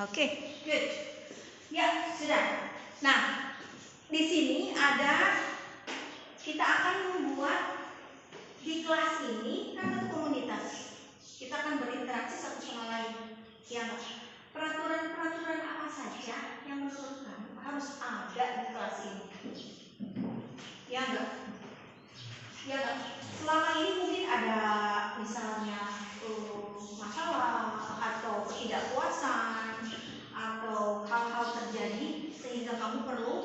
Oke, good. Ya, sudah. Nah, di sini kita akan membuat di kelas ini kan satu komunitas. Kita akan berinteraksi satu sama lain. Ya, peraturan-peraturan apa saja yang menurut kamu harus ada di kelas ini? Ya enggak? Ya enggak? Selama ini mungkin ada misalnya masalah atau ketidakpuasan atau hal-hal terjadi sehingga kamu perlu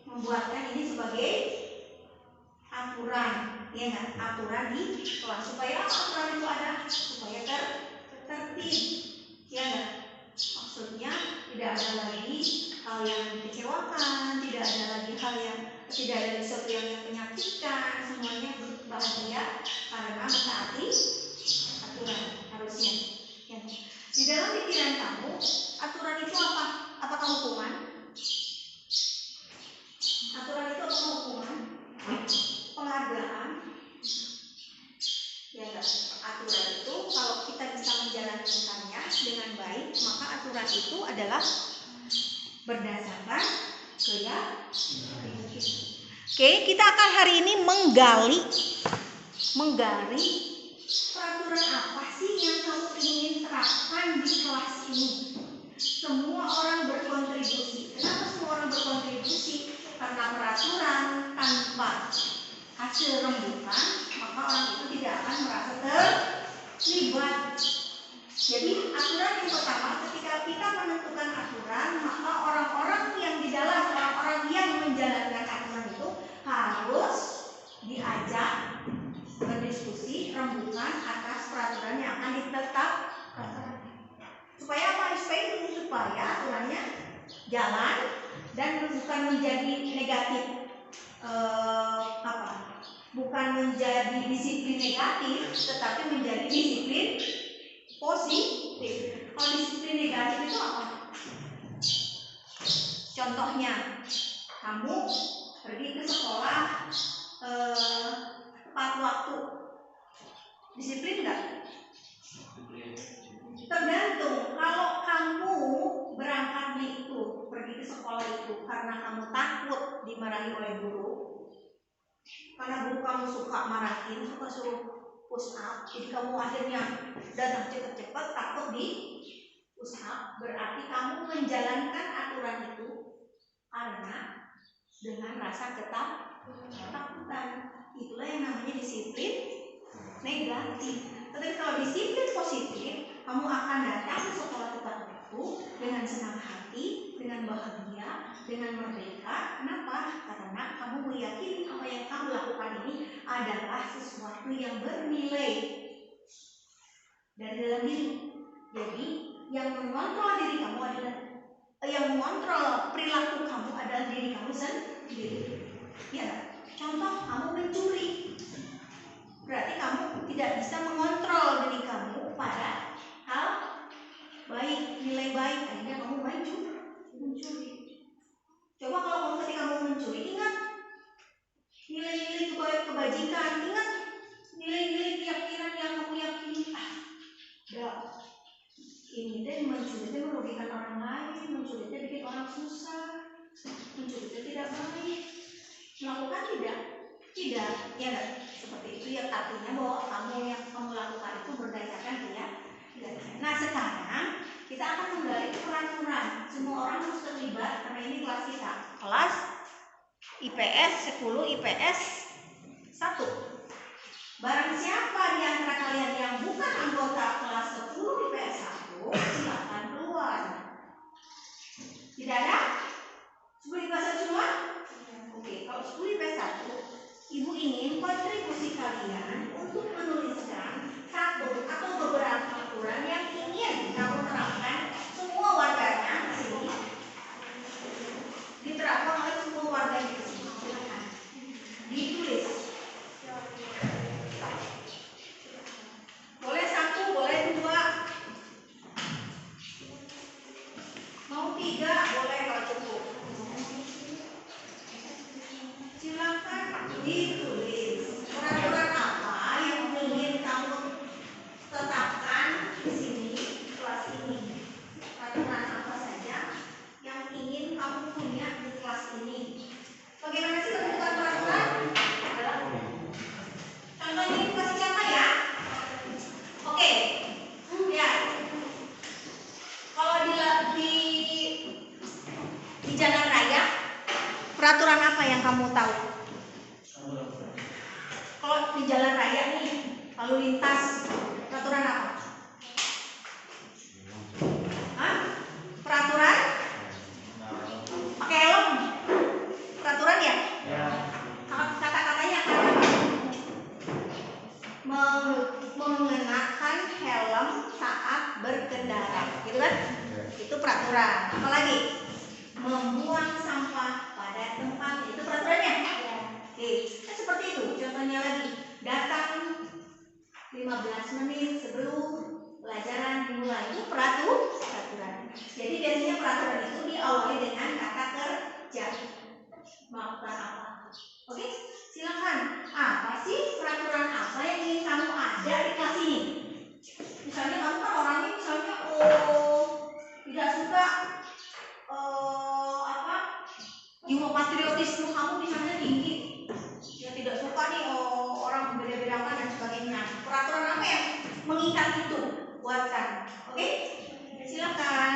membuatkan ini sebagai aturan, ya kan? Aturan di kelas. Supaya apa aturan itu ada? Supaya tertib, ya kan? Maksudnya tidak ada lagi hal yang mengecewakan, tidak ada sesuatu yang menyakitkan, semuanya bahagia karena mentaati aturan harusnya. Ya. Di dalam pikiran kamu, aturan itu apa? Apakah hukuman? Aturan itu apa hukuman? Penghargaan? Ya enggak? Aturan itu kalau kita bisa menjalankannya dengan baik, maka aturan itu adalah berdasarkan keyakinan. Oke, kita akan hari ini menggali peraturan apa sih yang kamu ingin terapkan di kelas ini. Semua orang berkontribusi. Kenapa semua orang berkontribusi? Karena peraturan tanpa hasil rembukan, maka orang itu tidak akan merasa terlibat. Jadi aturan yang pertama, ketika kita menentukan aturan, maka orang-orang yang menjalankan aturan itu harus diajak berdiskusi rembukan atas peraturan yang akan ditetapkan. Supaya apa? Supaya aturannya jalan dan bukan menjadi negatif, bukan menjadi disiplin negatif, tetapi menjadi disiplin positif. Kalau disiplin negatif itu apa? Contohnya, kamu pergi ke sekolah tepat waktu, disiplin nggak? Tergantung. Kalau kamu berangkatnya itu pergi ke sekolah itu karena kamu takut dimarahi oleh guru, karena guru kamu suka marahin, suka suruh push up, jadi kamu akhirnya datang cepat-cepat takut di push up, berarti kamu menjalankan aturan itu karena dengan rasa ketakutan. Itulah yang namanya disiplin negatif. Tetapi kalau disiplin positif, kamu akan datang ke sekolah tepat waktu dengan senang hati, dengan bahagia, dengan merdeka. Kenapa? Karena kamu meyakini apa yang kamu lakukan ini adalah sesuatu yang bernilai dari dalam diri. Jadi yang mengontrol diri kamu adalah perilaku kamu adalah diri kamu sendiri. Ya, contoh kamu mencuri, berarti kamu tidak bisa mengontrol diri kamu pada hal baik, nilai baik, akhirnya kamu mencuri. Coba kalau kamu ketika kamu mencuri, ingat nilai-nilai kebajikan, ingat nilai-nilai keyakinan yang kamu yakini. Ini deh mencuri itu merugikan orang lain, mencuri itu bikin orang susah, mencuri itu tidak baik. Melakukan tidak, ya seperti itu ya, artinya bahwa yang kamu lakukan itu berdasarkan Nah sekarang kita akan menggali peraturan. Semua orang harus terlibat karena ini kelas kita. Kelas IPS 10 IPS 1. Barang siapa di antara kalian yang bukan anggota kelas 10 IPS 1, silakan keluar. Tidak ada? 10 IPS 1 semua? Oke, kalau 10 IPS 1, Ibu ingin kontribusi kalian untuk menuliskan satu atau beberapa aturan yang ingin kamu terapkan semua warganya di sini. Diterapkan oleh semua warga di sini. Silakan. Ditulis. Boleh 1, boleh 2. Mau 3, boleh kalau cukup. Silakan ditulis. Peraturan apa yang ingin kamu tetapkan di sini, kelas ini? Peraturan apa saja yang ingin kamu punya di kelas ini? Bagaimana sih bentukan peraturan? Contohnya ibu kasih contoh ya. Oke, ya. Kalau di jalan raya, peraturan apa yang kamu tahu? Kalau di jalan raya nih, lalu lintas, peraturan apa? Hah? Peraturan? Pakai helm? Peraturan ya? Kata-katanya kan mengenakan helm saat berkendara, gitu kan? Itu peraturan. Apalagi? Membuang sampah pada tempat, itu peraturannya? Oke, nah, seperti itu. Contohnya lagi, datang 15 menit sebelum pelajaran dimulai, itu peraturan. Jadi biasanya peraturan itu diawali dengan kata kerja. Melakukan apa? Oke, silakan. Apa sih peraturan apa yang ingin kamu ada di kelas ini? Misalnya kamu kan orangnya misalnya tidak suka jiwa patriotisme kamu misalnya tinggi, ya tidak suka nih orang berbeda-bedakan dan sebagainya. Peraturan apa yang mengikat itu buatkan? Oke, silakan.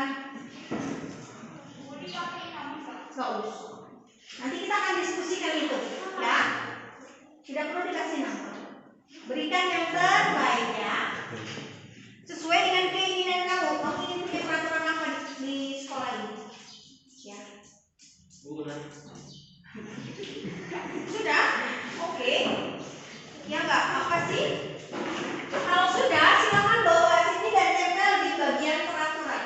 Nggak usah. Nanti kita akan diskusikan itu, ya. Tidak perlu dikasih nama. Berikan yang terbaik ya, sesuai dengan keinginan kamu. Kamu ingin punya peraturan apa di sekolah ini? Ya. Sudah? Oke. Ya enggak? Apa sih? Kalau sudah, silakan bawa sini dan tempel di bagian peraturan.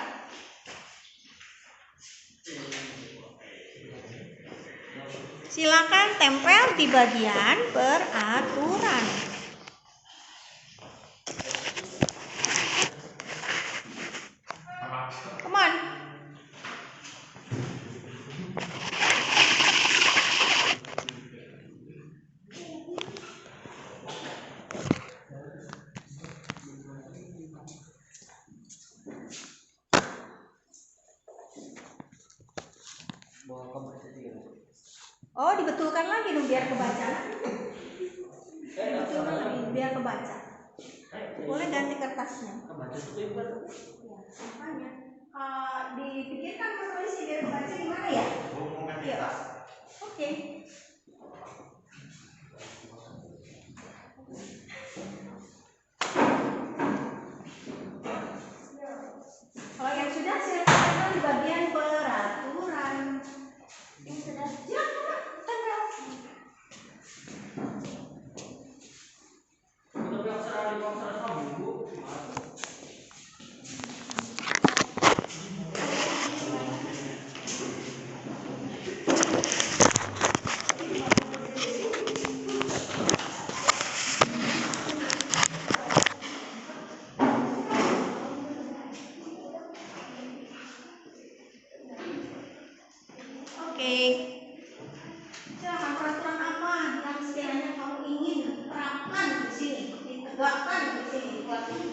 Silakan tempel di bagian peraturan. Come on. Oh, dibetulkan lagi dong biar kebaca. Dibetulkan lagi biar kebaca. Boleh ganti kertasnya. Ya, makanya. Dipikirkan menulisnya biar kebaca gimana ya? Iya. Oke. Kalau yang sudah silakan di bagian peraturan. Yang sudah silakan tempel. Oke. Silakan peraturan apa yang sekiranya kamu ingin terapkan di sini, ditegakkan di sini di kelas ini.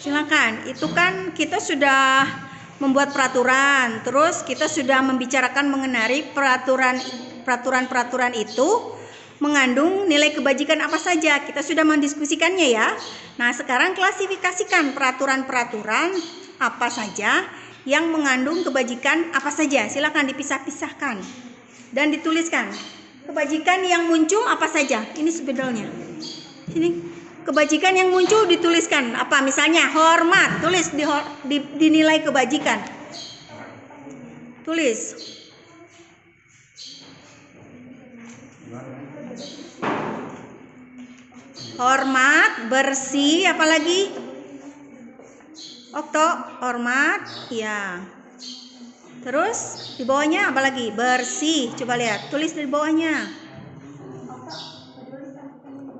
Silakan, itu kan kita sudah membuat peraturan, terus kita sudah membicarakan mengenai peraturan itu mengandung nilai kebajikan apa saja. Kita sudah mendiskusikannya ya. Nah, sekarang klasifikasikan peraturan-peraturan apa saja yang mengandung kebajikan apa saja. Silakan dipisah-pisahkan dan dituliskan. Kebajikan yang muncul apa saja? Ini sebetulnya. Sini. Kebajikan yang muncul dituliskan apa, misalnya hormat, tulis dinilai kebajikan, tulis hormat, bersih, apalagi Okto, hormat ya, terus di bawahnya apalagi, bersih, coba lihat, tulis di bawahnya.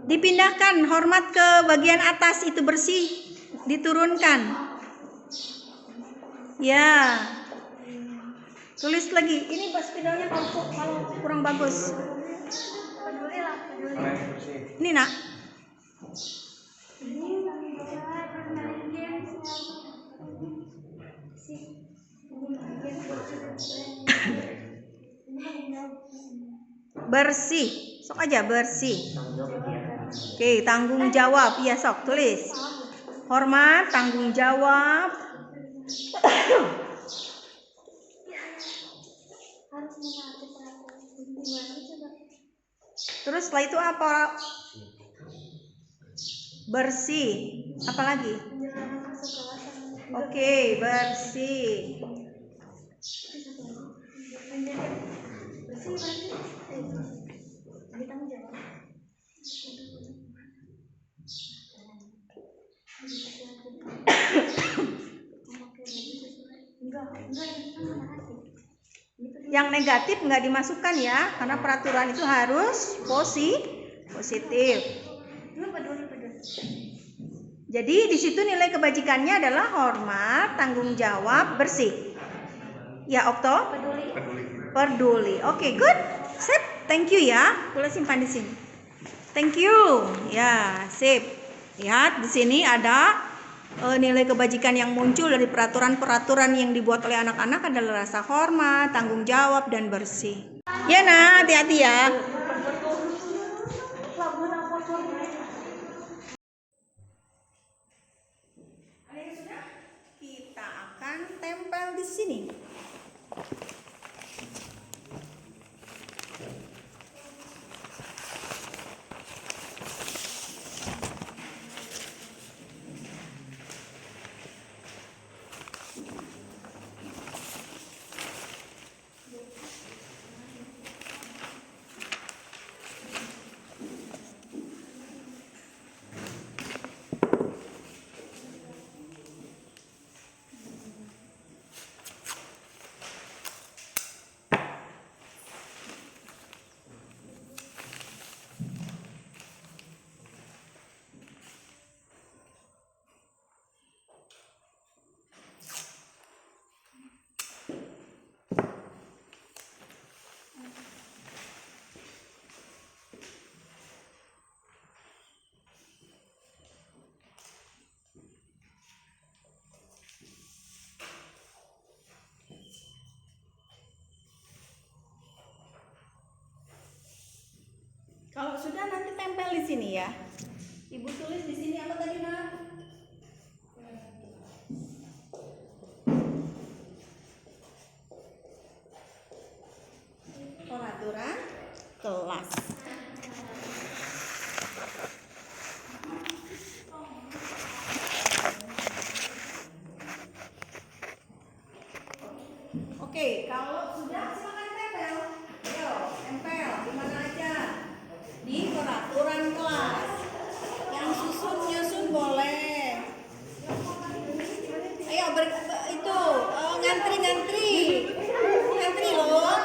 Dipindahkan hormat ke bagian atas, itu bersih diturunkan. Ya. Tulis lagi. Ini spidolnya kalau kurang bagus. Ini nak. Bersih. Sok aja bersih. Oke, tanggung jawab. Iya, sok tulis. Hormat, tanggung jawab. Terus setelah itu apa? Bersih. Apa lagi? Oke, bersih. Yang negatif nggak dimasukkan ya, karena peraturan itu harus positif. Jadi di situ nilai kebajikannya adalah hormat, tanggung jawab, bersih. Ya, Okto? Peduli. Oke, good. Sip. Thank you ya. Boleh simpan di sini. Thank you. Ya, sip. Lihat di sini ada nilai kebajikan yang muncul dari peraturan-peraturan yang dibuat oleh anak-anak adalah rasa hormat, tanggung jawab, dan bersih. Ya, nah, hati-hati ya. Kita akan tempel di sini. Kalau sudah nanti tempel di sini ya. Ibu tulis di sini apa tadi, Nak? Peraturan kelas. Oke, kalau sudah silakan tempel. Ayo, tempel di mana aja? Di peraturan kelas. Yang nyusun boleh. Ayo itu ngantri loh.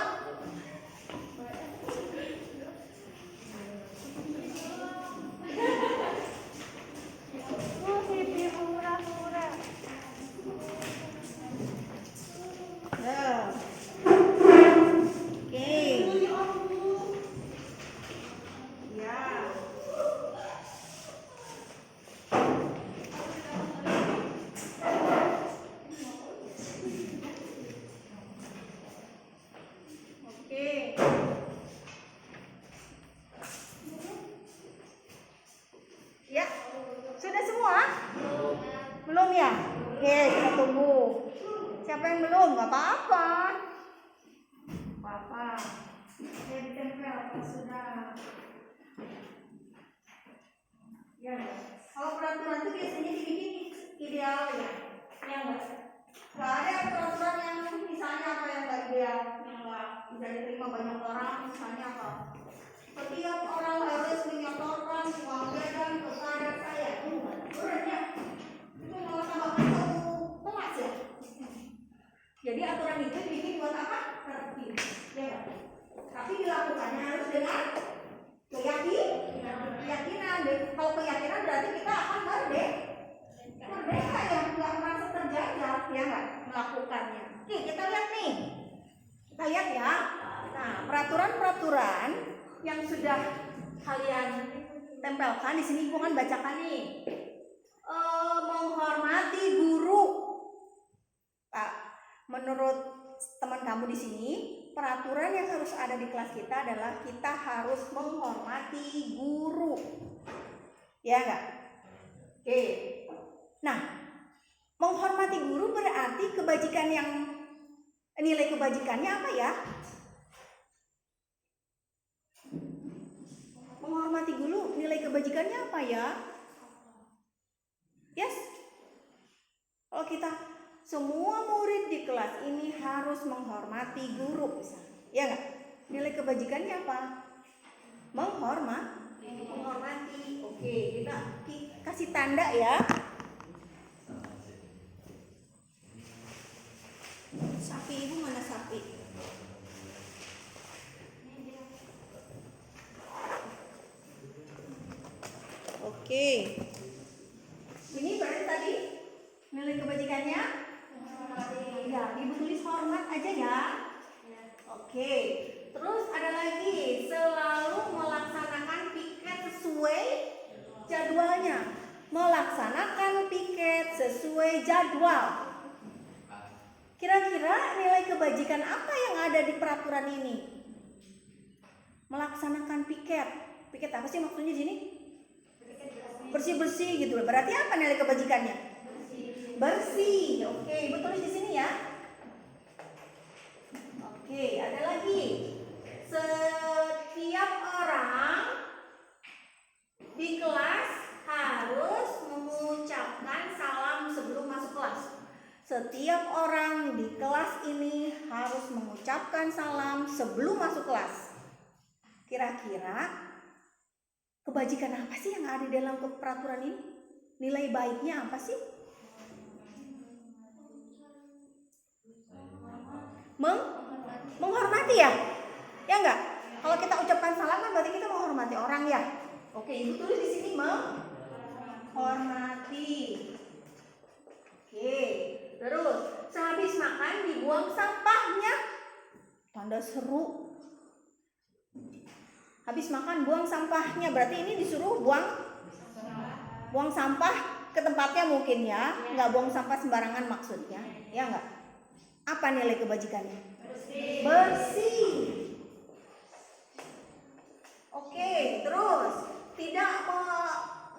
Ya. Oke. Ya, sudah semua? Belum ya? Oke, kita tunggu. Siapa yang belum? Gak apa-apa. Apa-apa. Ya, ditempel. Sudah. Ya, kalau peraturan itu biasanya dibikin ideal ya. Ya enggak? Gak ada peraturan yang misalnya apa yang gak ideal, yang gak bisa diterima banyak orang, misalnya apa? Setiap orang harus menyetorkan uang jajan kepada saya. Berat ya? Itu malah tambah kacau kelas ya. Jadi aturan itu dibikin buat apa? Tertib. Ya enggak? Tapi dilakukannya harus dengan keyakinan. Kalau keyakinan berarti kita akan merdeka ya, nggak merasa terjajah ya nggak melakukannya. Oke, kita lihat nih, kita lihat ya. Nah, peraturan-peraturan yang sudah kalian tempelkan di sini, Ibu kan bacakan nih. Menghormati guru. Pak, menurut teman kamu di sini, peraturan yang harus ada di kelas kita adalah kita harus menghormati guru. Ya enggak? Oke. Nah, menghormati guru berarti kebajikan yang nilai kebajikannya apa ya? Menghormati guru nilai kebajikannya apa ya? Yes? Kalau kita semua murid di kelas ini harus menghormati guru, ya nggak? Nilai kebajikannya apa? Menghormati. Oke, kita kasih tanda ya. Sapi ibu mana sapi? Oke. Ini berarti tadi nilai kebajikannya? Ya, ibu tulis hormat aja ya. Oke. Terus ada lagi, selalu melaksanakan piket sesuai jadwalnya. Melaksanakan piket sesuai jadwal. Kira-kira nilai kebajikan apa yang ada di peraturan ini? Melaksanakan piket. Piket apa sih maksudnya di sini? Bersih-bersih gitu. Berarti apa nilai kebajikannya? Bersih. Oke, ibu tulis di sini ya. Oke, ada lagi. Setiap orang di kelas harus mengucapkan salam sebelum masuk kelas. Setiap orang di kelas ini harus mengucapkan salam sebelum masuk kelas. Kira-kira kebajikan apa sih yang ada di dalam peraturan ini? Nilai baiknya apa sih? Menghormati ya? Ya enggak? Kalau kita ucapkan salam kan berarti kita menghormati orang ya. Oke, ibu tulis di sini menghormati. Oke, terus sehabis makan dibuang sampahnya. Tanda seru. Habis makan buang sampahnya, berarti ini disuruh buang sampah ke tempatnya mungkin ya, nggak buang sampah sembarangan maksudnya, ya nggak? Apa nilai kebajikannya? Bersih. Oke, terus tidak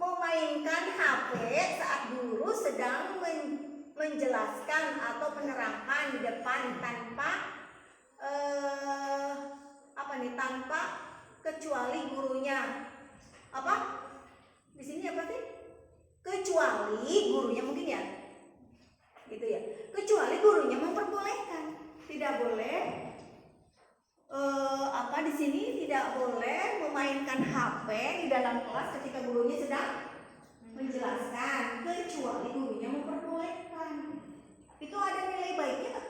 memainkan HP saat guru sedang menjelaskan atau menerangkan di depan tanpa tanpa kecuali gurunya. Apa? Di sini apa sih? Kecuali gurunya mungkin ya. Gitu ya. Kecuali gurunya memperbolehkan. Tidak boleh di sini tidak boleh memainkan HP di dalam kelas ketika gurunya sedang menjelaskan, kecuali gurunya memperbolehkan. Itu ada nilai baiknya nggak?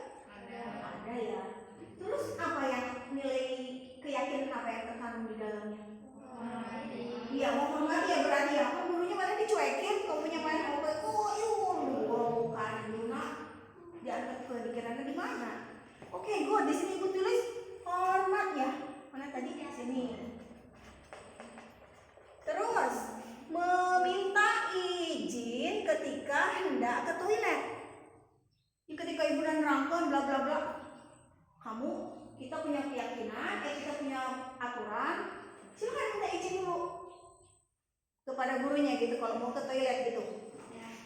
Ada ya. Terus apa yang nilai keyakinan apa yang terkandung di dalamnya? Iya, menghormati ya berarti ya. Kan gurunya malah dicuekin, kamu punya main HP, bukan Luna. Diangkat ke pikirannya di mana? Oke, good. Di sini ibu tulis hormat ya. Mana tadi? Di sini. Terus meminta izin ketika hendak ke toilet. Ketika ibu dan rangkon bla bla bla, kita punya keyakinan, kita punya aturan, silakan minta izin dulu kepada gurunya gitu kalau mau ke toilet gitu.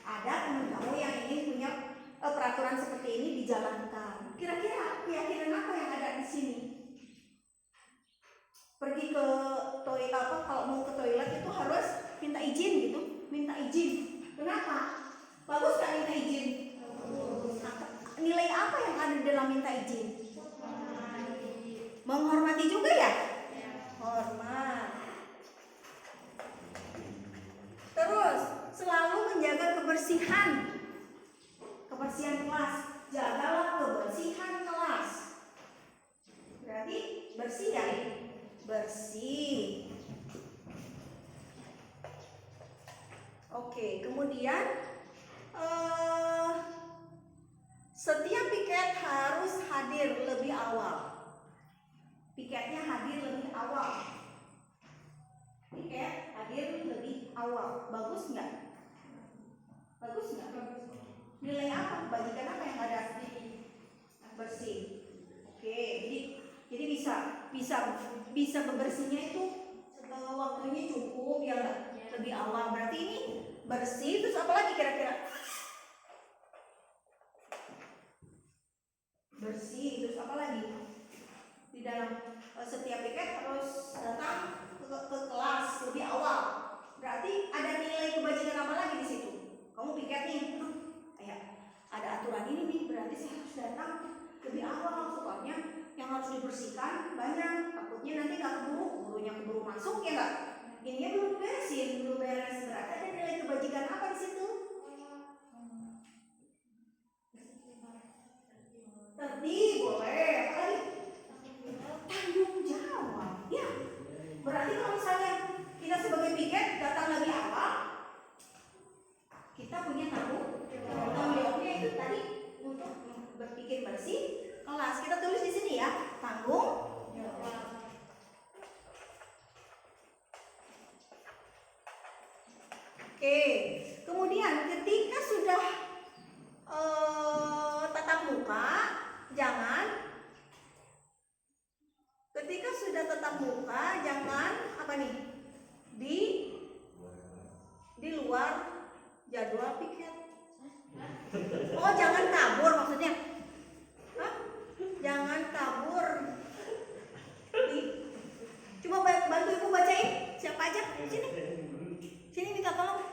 Ada teman kamu yang ingin punya peraturan seperti ini dijalankan. Kira-kira keyakinan apa yang ada di sini? Pergi ke toilet kalau mau ke toilet itu harus minta izin gitu, minta izin. Kenapa? Bagus kan minta izin? Nilai apa yang ada dalam minta izin? Menghormati juga ya? Hormat. Terus selalu menjaga kebersihan. Kebersihan kelas. Jagalah kebersihan kelas. Berarti bersih ya? Bersih. Oke, kemudian setiap piket harus hadir lebih awal. Piketnya hadir lebih awal. Piket hadir lebih awal. Bagus nggak? Bagus nggak? Nilai apa? Kebajikan apa yang ada? Bersih. Oke, jadi bisa bebersihnya itu waktunya cukup ya nggak? Lebih awal. Berarti ini bersih. Terus apa lagi kira-kira? Bersih. Terus apa lagi? Di dalam setiap piket harus datang ke kelas lebih awal. Berarti ada nilai kebajikan apa lagi di situ? Kamu piket nih, kayak ada aturan ini nih, berarti saya harus datang lebih awal soalnya yang harus dibersihkan banyak. Takutnya nanti nggak keburu, gurunya keburu masuk ya nggak? Ininya belum beres. Berarti ada nilai kebajikan apa di situ? Tertib, boleh. Apa lagi? Tanggung jawab. Ya. Berarti kalau misalnya kita sebagai piket datang lebih awal, kita punya tanggung jawabnya itu tadi untuk berpikir bersih kelas. Kita tulis di sini ya, tanggung jawab. Oke, kemudian ketika sudah tatap muka, jangan apa nih? Di luar jadwal piket. Oh, jangan kabur maksudnya? Hah? Jangan kabur. Coba bantu ibu bacain. Siapa aja? Sini minta tolong.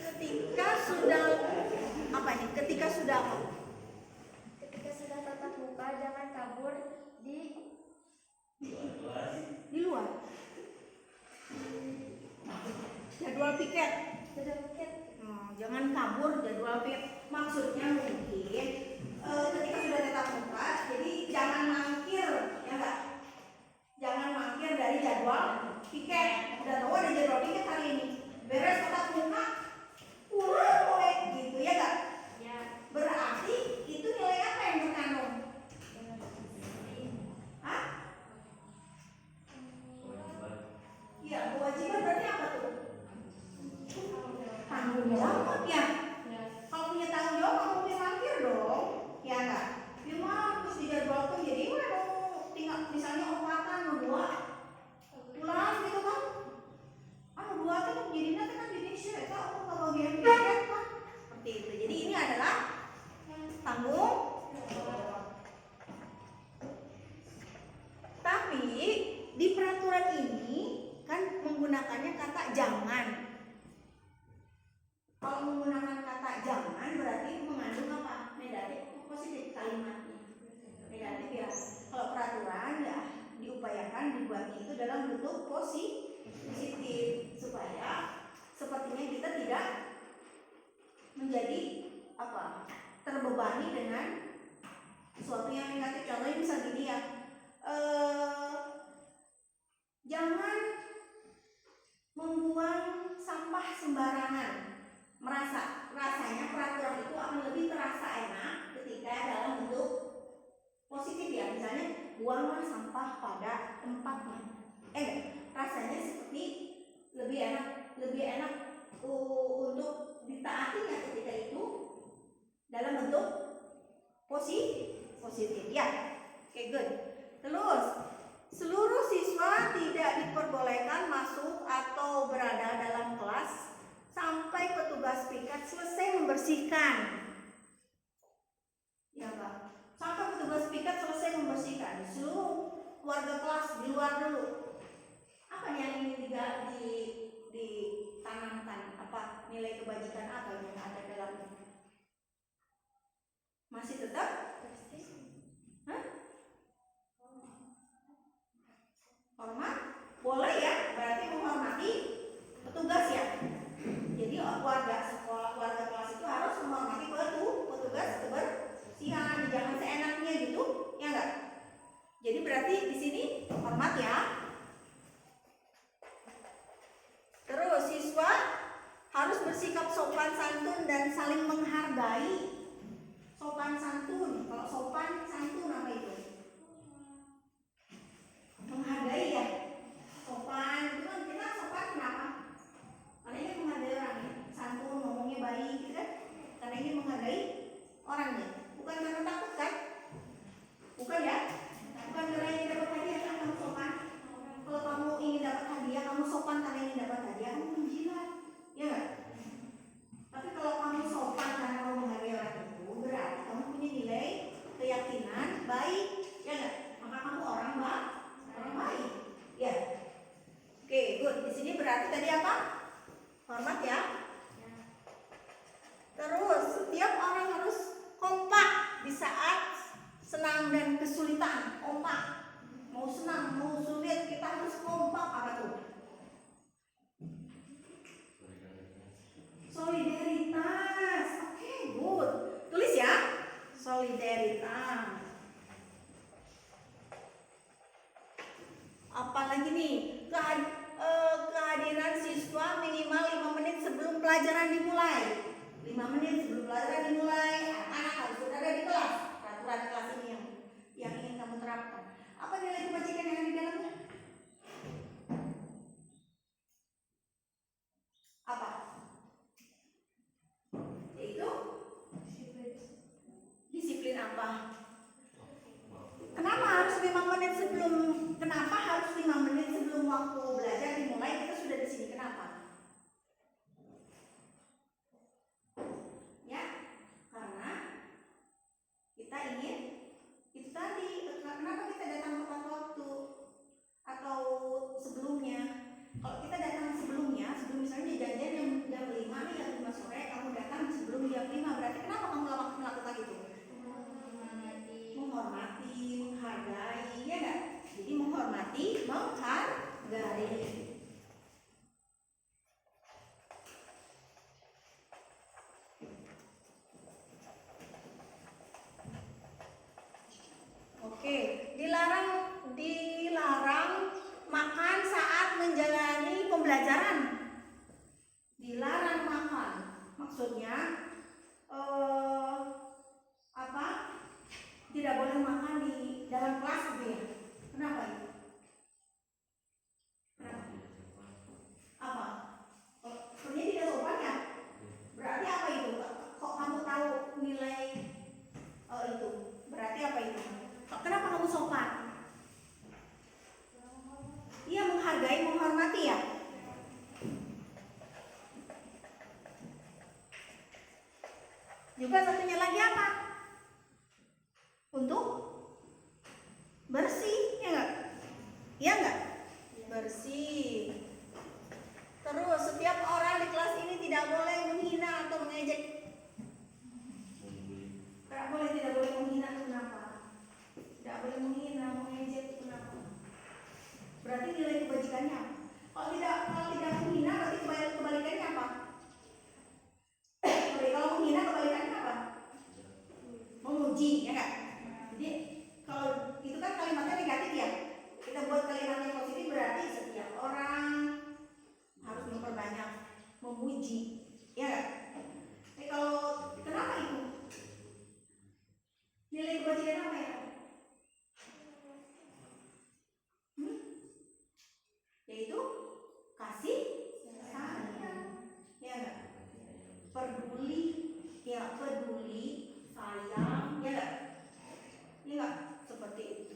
Ketika sudah apa nih? Ketika sudah apa? Ketika sudah tatap muka, jangan kabur di luar. Jadwal piket. Jangan kabur jadwal piket. Maksudnya mungkin ketika sudah tatap muka, jadi jangan mangkir, ya enggak? Jangan mangkir dari jadwal piket. Udah tahu ada jadwal piket hari ini. Beres tatap muka, pulang boleh gitu ya enggak? ya. Berarti itu nilai apa yang terkandung? Hah? Ya, kewajiban berarti apa tuh? Tanggung jawab ya. Kalau punya tanggung jawab, kamu punya parkir dong, ya enggak? Cuma terus dijadwalkan jadi mau tinggal misalnya opatan dua pulang gitu kan? Dua kan jadinya kan Indonesia ya, aku ke bagian piket kan? Seperti itu. Jadi ini adalah tanggung jawab. Tapi di peraturan ini kan menggunakannya kata jangan. Kalau menggunakan kata jangan berarti mengandung apa? Negatif atau positif kalimatnya? Negatif ya. Kalau peraturan ya diupayakan dibuatnya itu dalam bentuk positif supaya sepertinya kita tidak menjadi apa? Terbebani dengan sesuatu yang negatif. Contohnya misal gini ya. Jangan membuang sampah sembarangan. Rasanya peraturan itu akan lebih terasa enak ketika dalam bentuk positif ya. Misalnya buanglah sampah pada tempatnya. Rasanya seperti lebih enak untuk ditaatinya ketika itu dalam bentuk positif ya. Oke, good. Terus, seluruh siswa tidak diperbolehkan masuk atau berada dalam kelas sampai petugas piket selesai membersihkan. Ya, Pak. Sampai petugas piket selesai membersihkan. Seluruh warga kelas di luar dulu. Apa yang ingin ditanamkan? Apa nilai kebajikan apa yang ada dalamnya? Masih tetap? Hah? Hormat? Boleh ya, berarti menghormati petugas ya. Jadi warga sekolah, warga kelas itu harus menghormati petugas kebersihan, jangan seenaknya gitu, ya enggak? Jadi berarti di sini hormat ya. Terus siswa harus bersikap sopan santun dan saling menghargai. Sopan santun, kalau sopan santun apa itu? Menghargai ya. Sopan itu kan kita sopan kenapa? Karena ingin menghargai orang ya. Santun, ngomongnya baik gitu kan? Karena ingin menghargai orangnya. Bukan karena takut kan? Bukan ya? Bukan karena ingin dapat hadiah kan kamu sopan. Kalau kamu ingin dapat hadiah, kamu sopan karena ingin dapat hadiah, kamu menjilat, ya nggak? Tapi kalau kamu sopan karena kamu menghargai orang itu, berarti kamu punya nilai keyakinan baik, ya nggak? Maka kamu orang baik, ya. Oke, good. Di sini berarti tadi apa? Hormat ya. Terus setiap orang harus kompak di saat senang dan kesulitan. Kompak. Mau senang, mau sulit, kita harus kompak. Apa tuh? Solidaritas. Oke, good. Tulis ya. Solidaritas. Apalagi nih? Kehadiran siswa minimal 5 menit sebelum pelajaran dimulai. 5 menit sebelum pelajaran dimulai, anak-anak harus berada di kelas. Peraturan kelas ini yang ingin kamu terapkan. Apa nilai kebajikan yang ada di dalamnya? Apa? Yaitu disiplin apa? Kenapa harus 5 menit sebelum? Kenapa harus 5 menit sebelum waktu belajar dimulai? Kita sudah di sini. Kenapa? Ya, karena kita ingin itu tadi. Kenapa kita datang tepat waktu atau sebelumnya? Kalau kita datang sebelumnya, sebelum misalnya janjian jam 5 nih, jam 5 sore, kamu datang sebelum jam 5, berarti kenapa kamu melakukan itu? Menghormati, menghargai, ya enggak? Jadi menghormati, menghargai. Oke, dilarang makan saat menjalani pembelajaran. Dilarang makan, maksudnya apa? Tidak boleh makan di dalam kelas gitu ya. Kenapa itu? Apa? Sebenarnya tidak sopan ya? Berarti apa itu? Kok kamu tahu nilai itu? Berarti apa itu? Kenapa kamu sopan? Iya, menghargai, menghormati ya. Juga satunya lagi apa? Untuk bersih, ya enggak? Iya enggak? Bersih. Terus setiap orang di kelas ini tidak boleh menghina atau mengejek. Tidak boleh menghina. Kenapa? Tidak boleh menghina, mengejek. Kenapa? Berarti nilai kebajikannya apa? Kalau tidak menghina, berarti kebalikannya apa? Kalau menghina, kebalikannya apa? Memuji, ya enggak? Jadi kalau itu kan kalimatnya negatif ya. Kita buat kalimatnya positif, berarti setiap orang harus memperbanyak memuji, ya enggak? Tapi kalau kenapa itu? Nilai kebajikan apa ya? Yaitu kasih sayang, ya enggak? Peduli, ya peduli, sayang, ya enggak? Ya enggak? Seperti itu.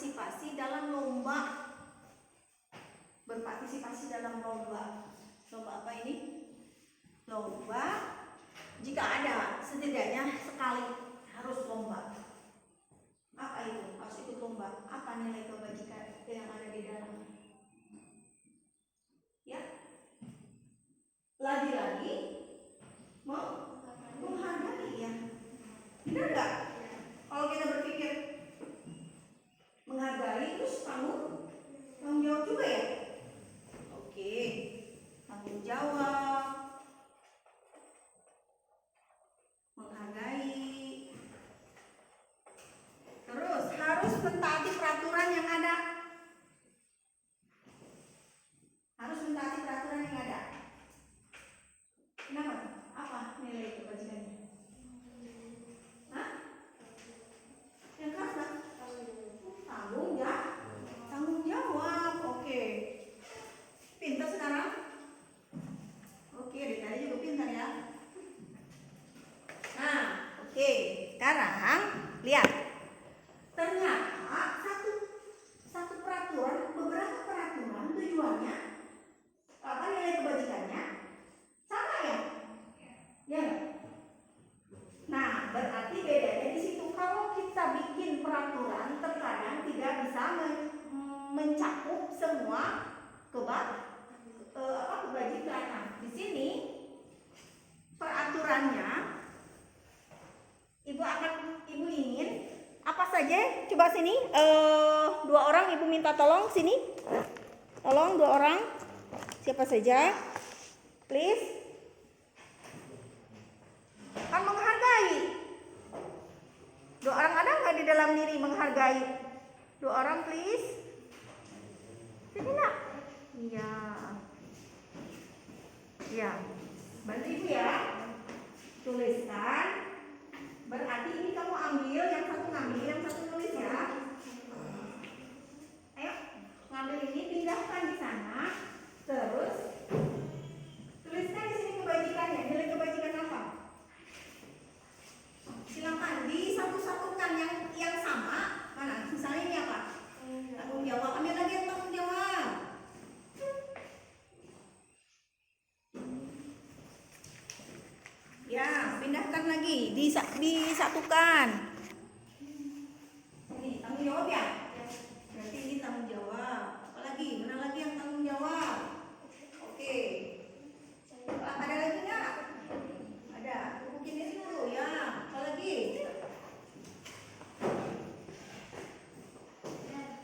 berpartisipasi dalam lomba. Berpartisipasi dalam lomba. Lomba apa ini? Lomba. Jika ada setidaknya sekali harus lomba. Apa itu? Harus ikut lomba. Apa nilai kebajikan yang ada di dalamnya? Ya. Lagi-lagi menghargai ya. Benar nggak? Kalau kita berpikir menghargai terus tanggung jawab juga ya. Oke, tanggung jawab, menghargai, terus harus mentaati peraturan yang ada. Harus mentaati peraturan yang ada. Kenapa? Apa nilai kebajikannya? Hah? Yang keras kan? Tanggung jawab. Oke. Pintar sekarang? Oke, dari tadi juga pintar ya. Nah, oke. Sekarang lihat. Ternyata satu peraturan, beberapa peraturan tujuannya apa nilai kebajikannya sama ya? Ya nggak? Nah, berarti bedanya di situ. Kalau kita bikin peraturan terkadang tidak bisa mencakup semua kebajikan. Nah, di sini peraturannya ibu ingin apa saja? Coba sini, 2 orang ibu minta tolong sini. Tolong 2 orang. Siapa saja? Please. Kan menghargai. 2 orang ada nggak di dalam diri menghargai? 2 orang please. Sini nak. Iya. Ya. Bantu ibu ya. Tuliskan. Berarti ini kamu ambil, yang satu ngambil, yang satu nulis ya. Ayo, ngambil ini, pindahkan di sana. Terus tuliskan di sini kebajikannya. Nilai kebajikan apa? Silakan disatu-satukan yang sama. Mana? Misalnya ini apa? Tanggung jawab. Ambil lagi yang tanggung jawab. Ya, pindahkan lagi, disatukan. Ini tanggung jawab ya? Berarti ini tanggung jawab. Apa lagi? Mana lagi yang tanggung jawab? Oke. Ada lagi nggak? Ada. Mungkin ini dulu ya. Apa lagi?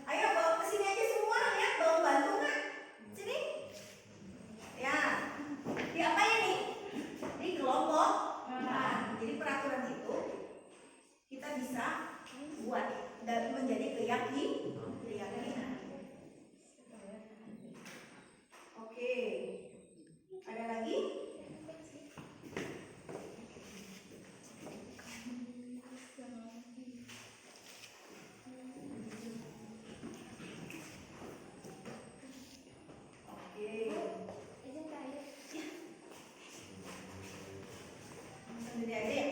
Ayo bawa ke sini aja semua ya. Bawa bantu nggak? Sini. Ya. Diapain nih? Di kelompok. Nah, jadi peraturan itu kita bisa buat dan menjadi keyakinan. Oke. Ada lagi? Sendiri aja ya?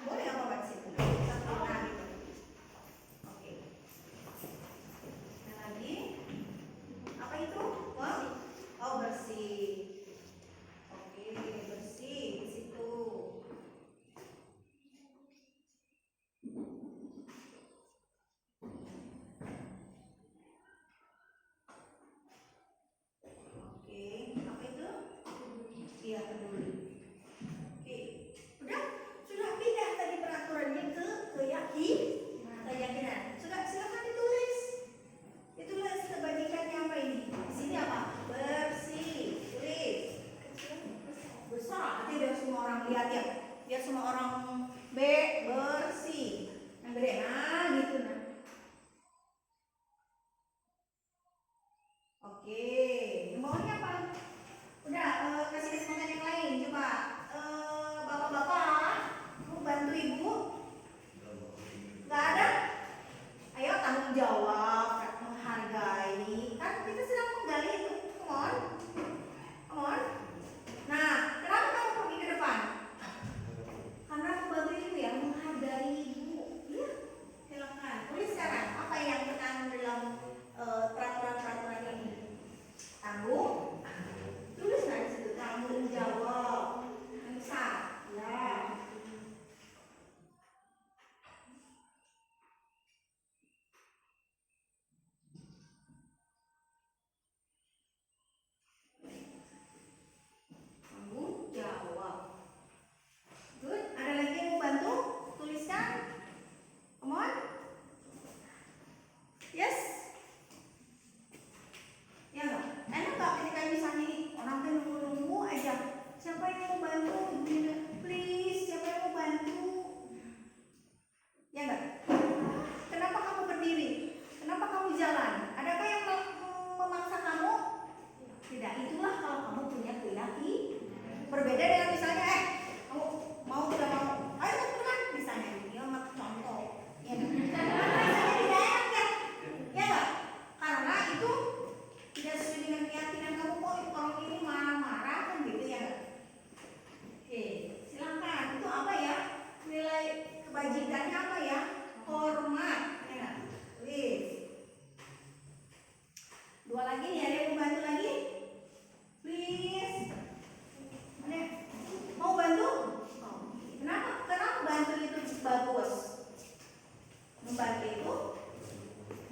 Boleh apa buat situ? Sempurna gitu. Oke.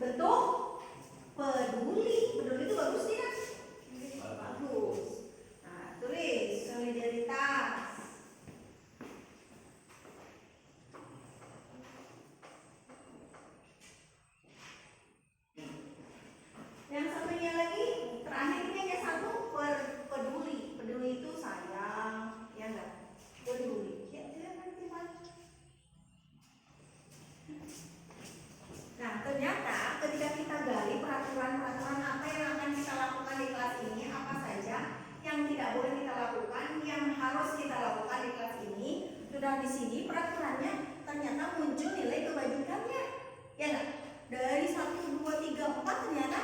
bentuk peduli. Peduli itu bagus tidak? Bagus. Nah, tulis solidaritas. Yang satunya lagi, terakhir ini hanya satu, peduli. Peduli itu sayang, ya enggak? Peduli. Ya, silakan Timan. Nah, ternyata ketika kita gali peraturan-peraturan apa yang akan kita lakukan di kelas ini, apa saja yang tidak boleh kita lakukan, yang harus kita lakukan di kelas ini, sudah di sini peraturannya ternyata muncul nilai kebajikannya. Ya enggak? Dari 1, 2, 3, 4 ternyata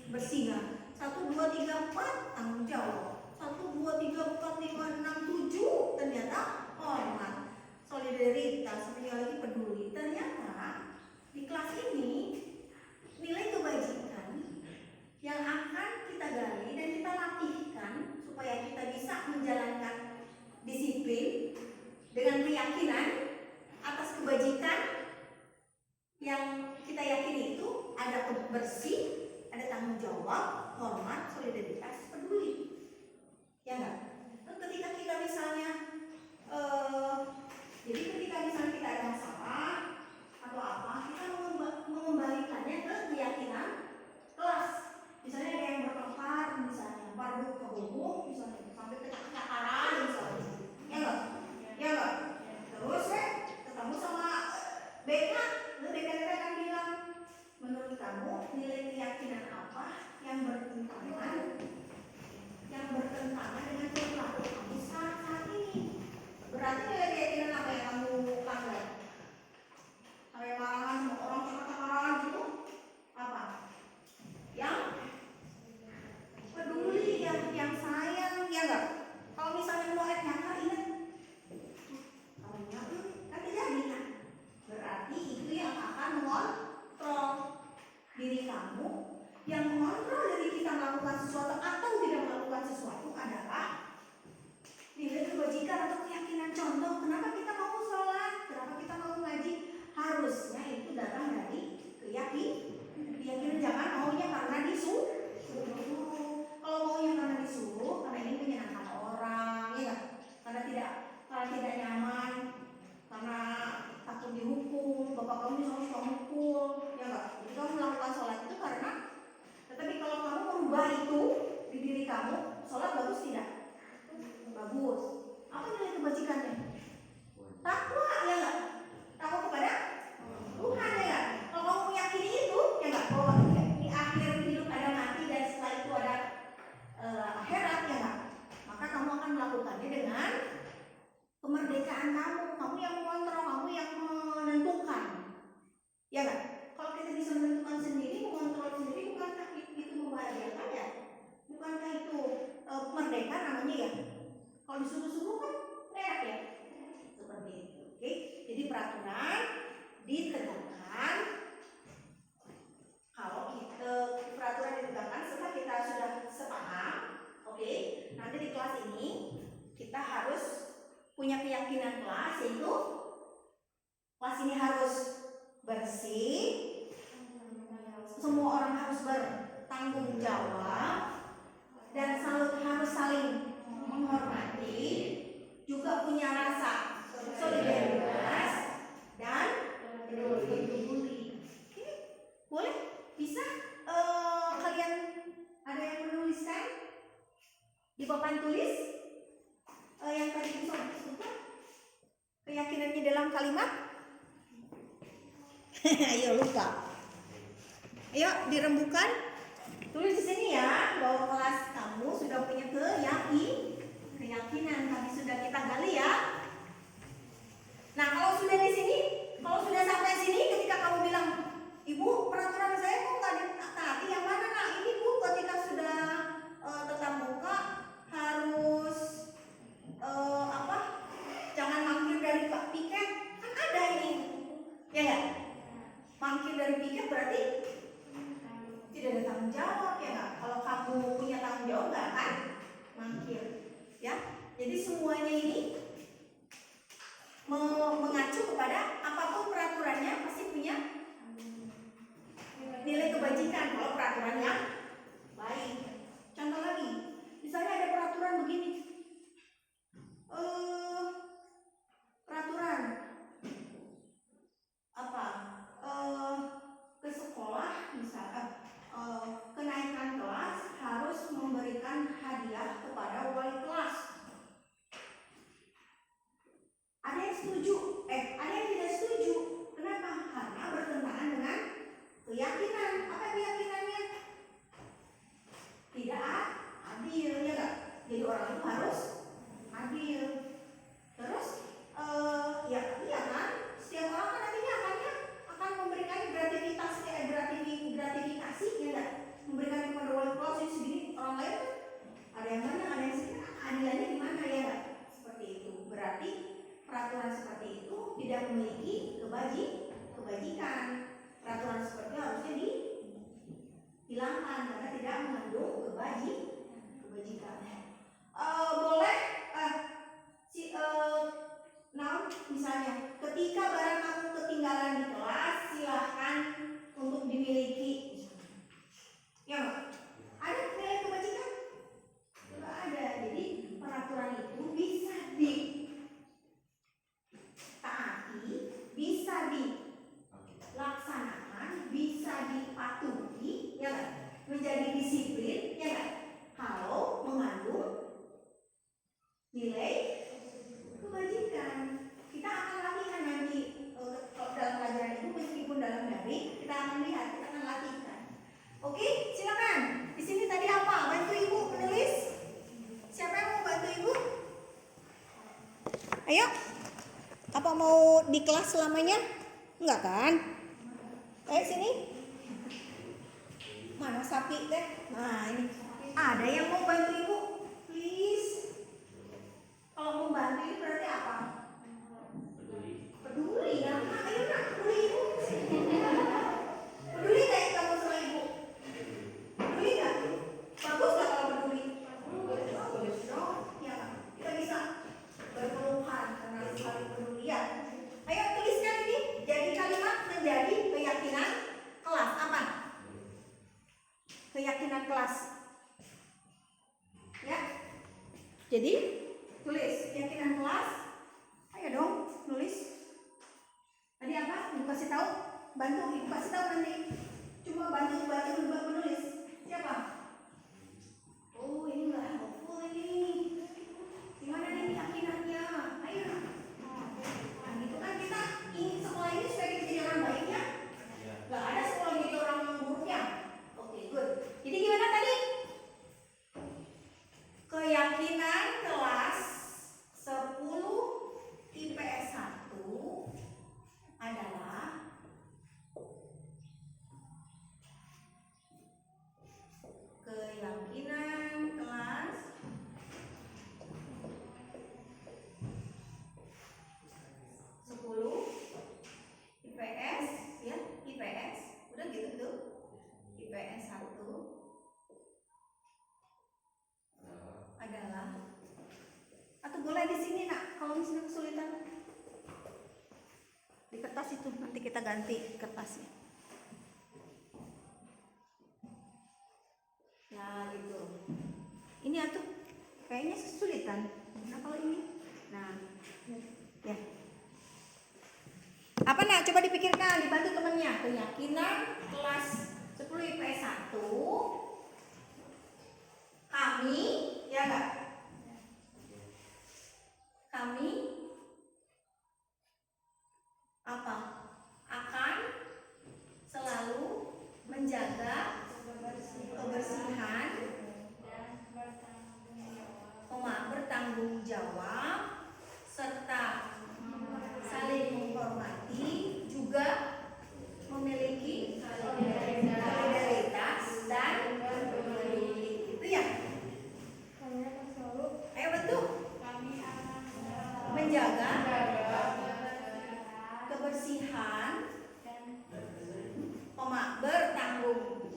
bersih. 1, 2, 3, 4 tanggung jawab. 1, 2, 3, 4, 5, 6, 7 ternyata hormat, solidaritas, sekali lagi peduli. Ternyata di kelas ini nilai kebajikan yang akan kita gali dan kita latihkan supaya kita bisa menjalankan disiplin dengan keyakinan atas kebajikan yang kita yakini itu ada bersih, ada tanggung jawab, hormat, solidaritas, peduli. Ya enggak? Ketika kita misalnya jadi ketika misalnya kita ada masalah atau apa, kita mengembalikannya ke keyakinan kelas. Misalnya ada yang bertengkar, misalnya baru ke bumbu, misalnya sampai kecakaran misalnya. Ya enggak? Ya enggak? Terus ketemu sama BK, lalu BK akan bilang, menurut kamu nilai keyakinan apa yang bertentangan dengan perilaku kamu saat ini? Berarti nilai keyakinan apa yang kamu langgar? Sampai marahan sama orang cakap-cakapan gitu? Apa? Yang peduli, yang sayang, ya enggak? Kalau misalnya mau nyakar, ingat kalau nyakar nanti jadi kan? Berarti itu yang akan mengontrol diri kamu. Yang mengontrol diri kita melakukan sesuatu atau tidak melakukan sesuatu adalah nilai kebajikan atau keyakinan. Contoh, kenapa kita mau sholat, kenapa kita mau ngaji, harusnya itu datang dari keyakinan. Jangan maunya karena disuruh. Kalau maunya karena disuruh, karena ini menyenangkan orang, ya karena tidak nyaman, karena takut dihukum, bapak kamu disuruh suka mukul, ya enggak? Jadi kamu melakukan sholat itu karena. Tetapi kalau kamu merubah itu di diri kamu, sholat bagus tidak? Bagus. Apa nilai kebajikannya? Takwa, ya enggak? Takwa kepada Tuhan, ya enggak? Kalau kamu meyakini itu, ya enggak? Bahwa di akhir hidup ada mati dan setelah itu ada akhirat, ya enggak? Maka kamu akan melakukannya dengan kemerdekaan kamu. Kamu yang mengontrol, kamu yang menentukan, ya enggak? Kalau kita bisa menentukan sendiri, mengontrol sendiri, bukankah itu membahagiakan ya? Bukankah itu merdeka namanya ya? Kalau disuruh-suruh kan enak ya? Seperti itu. Oke? Jadi peraturan ditegakkan. Kalau peraturan ditegakkan setelah kita sudah sepaham, oke? Nanti di kelas ini kita harus punya keyakinan kelas, yaitu kelas ini harus bersih, semua orang harus bertanggung jawab, dan harus saling menghormati, juga punya rasa solidaritas dan peduli. Boleh? Bisa? Kalian ada yang menuliskan di papan tulis yang tadi disebutkan keyakinannya dalam kalimat? Ayo lupa. Ayo dirembukan. Tulis di sini ya bahwa kelas kamu sudah punya keyakinan. Tadi sudah kita gali ya. Nah, kalau sudah di sini, kalau sudah sampai sini, ketika kamu bilang, Ibu, peraturan saya kok nggak ditaati, yang mana? Nah, ini Bu, ketika sudah tetap muka harus jangan mangkir dari piket, kan ada ini, ya nggak? Mangkir dari piket berarti tidak ada tanggung jawab, ya nggak? Kalau kamu punya tanggung jawab nggak akan mangkir, ya. Jadi semuanya ini mengacu kepada apapun peraturannya pasti punya kebajikan kalau peraturan yang baik. Contoh lagi, misalnya ada peraturan begini, peraturan apa? Ke sekolah misalnya kenaikan kelas harus memberikan hadiah kepada wali kelas. Ada yang setuju, ada yang tidak setuju. Kenapa? Karena bertentangan dengan keyakinan. Apa keyakinannya? Tidak adil, ya nggak? Jadi orang itu harus adil. Terus, ya iya kan? Setiap orang kan nantinya akan memberikan gratifikasi, gratifikasi, ya nggak? Memberikan kepada wali kelas ini segini, orang lain kan ada yang banyak, ada yang sedikit. Adilannya di mana, ya nggak? Seperti itu. Berarti peraturan seperti itu tidak memiliki kebajikan. Peraturan seperti itu harusnya dihilangkan karena tidak mengandung kebajikan. Boleh misalnya ketika barang kamu ketinggalan di kelas silahkan untuk dimiliki. Ya nggak? Ada nilai kebajikan? Tidak ada. Jadi peraturan itu bisa ditaati, bisa dilaksanakan, bisa dipatuhi, ya nggak? Menjadi disiplin, ya nggak? Kalau mengandung nilai kebajikan. Kita akan latihan nanti dalam pelajaran itu, meskipun dalam daring kita akan lihat, kita akan latihkan. Oke, silakan. Di sini tadi apa? Bantu ibu menulis. Siapa yang mau bantu ibu? Ayo. Apa mau di kelas selamanya? Enggak kan? Ayo sini. Mana sapi teh? Nah ini. Ada yang mau bantu ibu? Please. Kalau mau bantu ini berarti apa? Peduli ya? Ayo nak, peduli ibu. Peduli nggak kamu sama ibu? Peduli nggak? Bagus nggak kalau peduli? Bagus dong. Ya, kita bisa berpeluhan karena saling peduli ya. Ayo tuliskan ini. Jadi kalimat menjadi keyakinan kelas apa? Keyakinan kelas. Ya. Jadi tulis keyakinan kelas. Ayo dong, nulis. Tadi apa? Ibu kasih tahu. Bantu ibu kasih tahu nanti. Cuma bantu menulis. Siapa? Oh, ini nggak helpful ini. Gimana nih keyakinannya? Ayo. Nah, gitu kan kita ingin sekolah ini supaya kita jadi orang baik ya. Nggak ada sekolah jadi orang buruk ya. Oke, good. Jadi gimana tadi? Keyakinan kelas 10 IPS 1 adalah keyakinan kelas 10 IPS ya, IPS udah gitu tuh, IPS 1 adalah, atau boleh di sini nak, kalau misalnya kesulitan di kertas itu nanti kita ganti kertasnya ya gitu. Ini atuh kayaknya kesulitan. Nah kalau ini, nah ya apa nak, coba dipikirkan, dibantu temannya. Keyakinan kelas 10 IPS 1 kami, ya enggak? Kami apa? Akan selalu menjaga kebersihan, bertanggung jawab, serta saling menghormati, juga memiliki solidaritas dan peduli. Itu ya. Ayo bantu. Menjaga kebersihan, bertanggung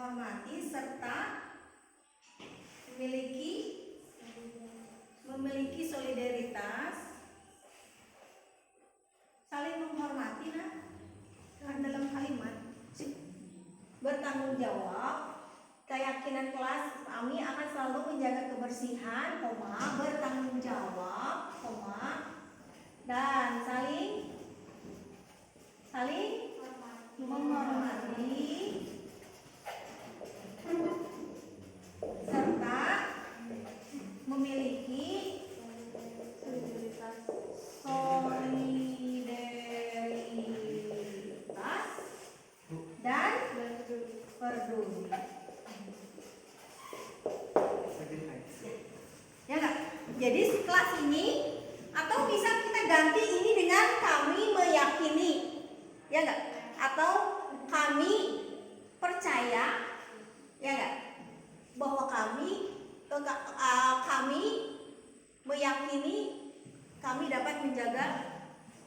menghormati serta memiliki solidaritas, saling menghormati dalam kalimat bertanggung jawab. Keyakinan kelas kami akan selalu menjaga kebersihan, bertanggung jawab, dan saling menghormati serta memiliki solidaritas dan peduli. Ya enggak? Jadi kelas ini, atau bisa kita ganti ini dengan kami meyakini, ya enggak? Atau kami percaya, ya enggak? Bahwa kami meyakini kami dapat menjaga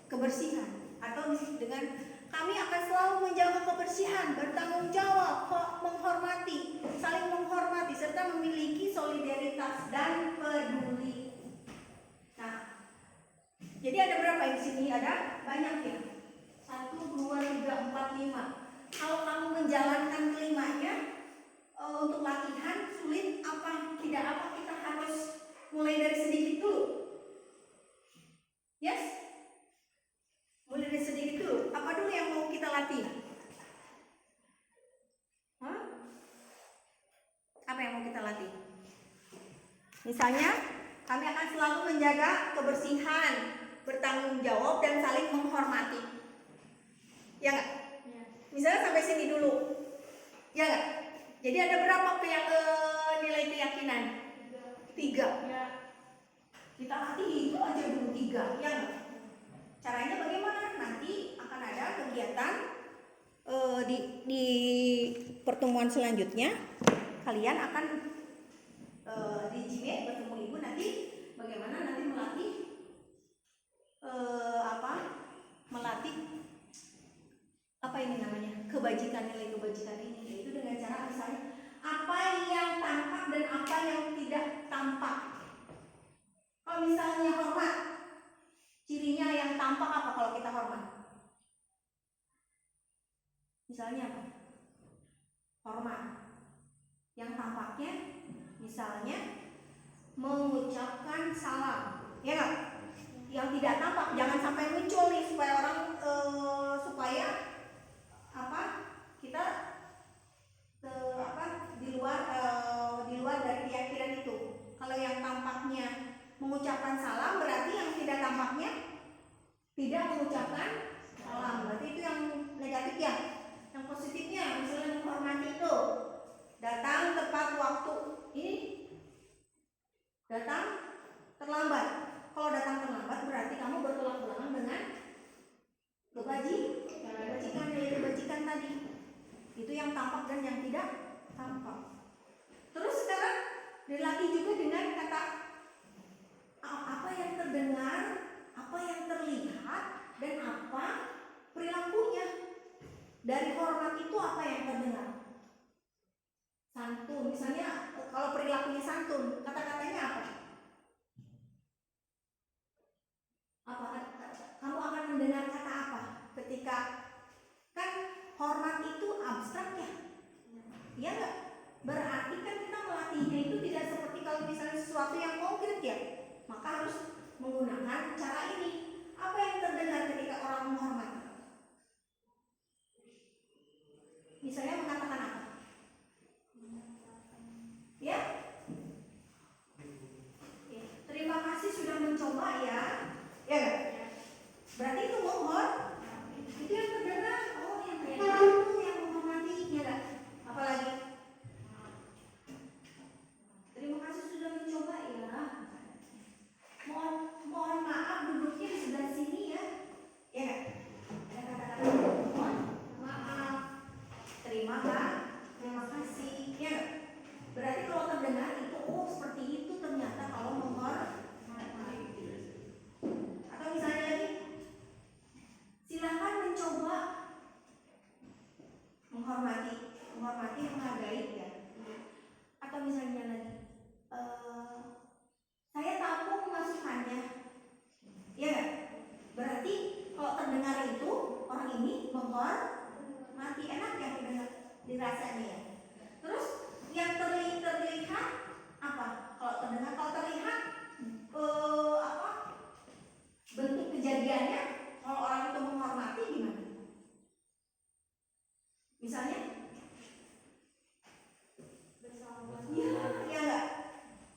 kebersihan, atau dengan kami akan selalu menjaga kebersihan, bertanggung jawab, menghormati, saling menghormati serta memiliki solidaritas dan peduli. Nah, jadi ada berapa di sini? Ada banyak ya. 1, 2, 3, 4, 5. Kalau kamu menjalankan kelimanya untuk latihan sulit apa tidak apa, kita harus mulai dari sedikit dulu. Yes? Mulai dari sedikit dulu. Apa dulu yang mau kita latih? Apa yang mau kita latih? Misalnya, kami akan selalu menjaga kebersihan, bertanggung jawab, dan saling menghormati. Ya nggak? Ya. Misalnya sampai sini dulu. Ya nggak? Jadi ada berapa nilai keyakinan? 3. Ya. Kita latih itu aja dulu 3. Ya nggak? Caranya bagaimana? Nanti akan ada kegiatan di pertemuan selanjutnya. Kalian akan di Gmail bertemu ibu nanti bagaimana nanti melatih apa ini namanya, nilai kebajikan ini, yaitu dengan cara misalnya apa yang tampak dan apa yang tidak tampak. Kalau misalnya hormat, cirinya yang tampak apa kalau kita hormat? Misalnya apa? Hormat. Yang tampaknya misalnya mengucapkan salam, ya nggak? Yang tidak tampak jangan sampai muncul nih, supaya orang kita di luar dari keyakinan itu. Kalau yang tampaknya mengucapkan salam, berarti yang tidak tampaknya tidak mengucapkan salam. Berarti itu yang negatif ya. Yang positifnya misalnya menghormati itu datang tepat waktu. Ini datang terlambat. Kalau datang terlambat berarti kamu bertolak belakang dengan kebajikan tadi. Itu yang tampak dan yang tidak tampak. Terus sekarang dilatih juga dengan kata apa yang terdengar, apa yang terlihat, dan apa perilakunya. Dari hormat itu apa yang terdengar? Santun. Misalnya kalau perilakunya santun, kata-katanya apa? Kamu akan mendengar kata apa ketika, kan hormat itu abstrak ya? Iya nggak? Berarti kan kita melatihnya itu tidak seperti kalau misalnya sesuatu yang konkret ya. Maka harus menggunakan cara ini. Apa yang terdengar ketika orang menghormati? Misalnya mengatakan apa? Ya? Terima kasih sudah mencoba ya. Ya nggak? Berarti itu itu yang terdengar. Oh, yang terdengar itu yang menghormati, ya nggak? Apalagi? Terima kasih sudah mencoba ya. Mohon maaf duduknya di sebelah sini ya. Ya nggak? Ada kata-kata mohon maaf. Terima menghargai ya. Atau misalnya lagi, saya tahu masukannya, ya nggak? Berarti kalau terdengar itu orang ini menghormati, enak ya terdengar dirasanya ya. Terus yang terlihat apa? Kalau terlihat apa? Bentuk kejadiannya, kalau orang itu menghormati gimana? Misalnya? Iya, ya enggak?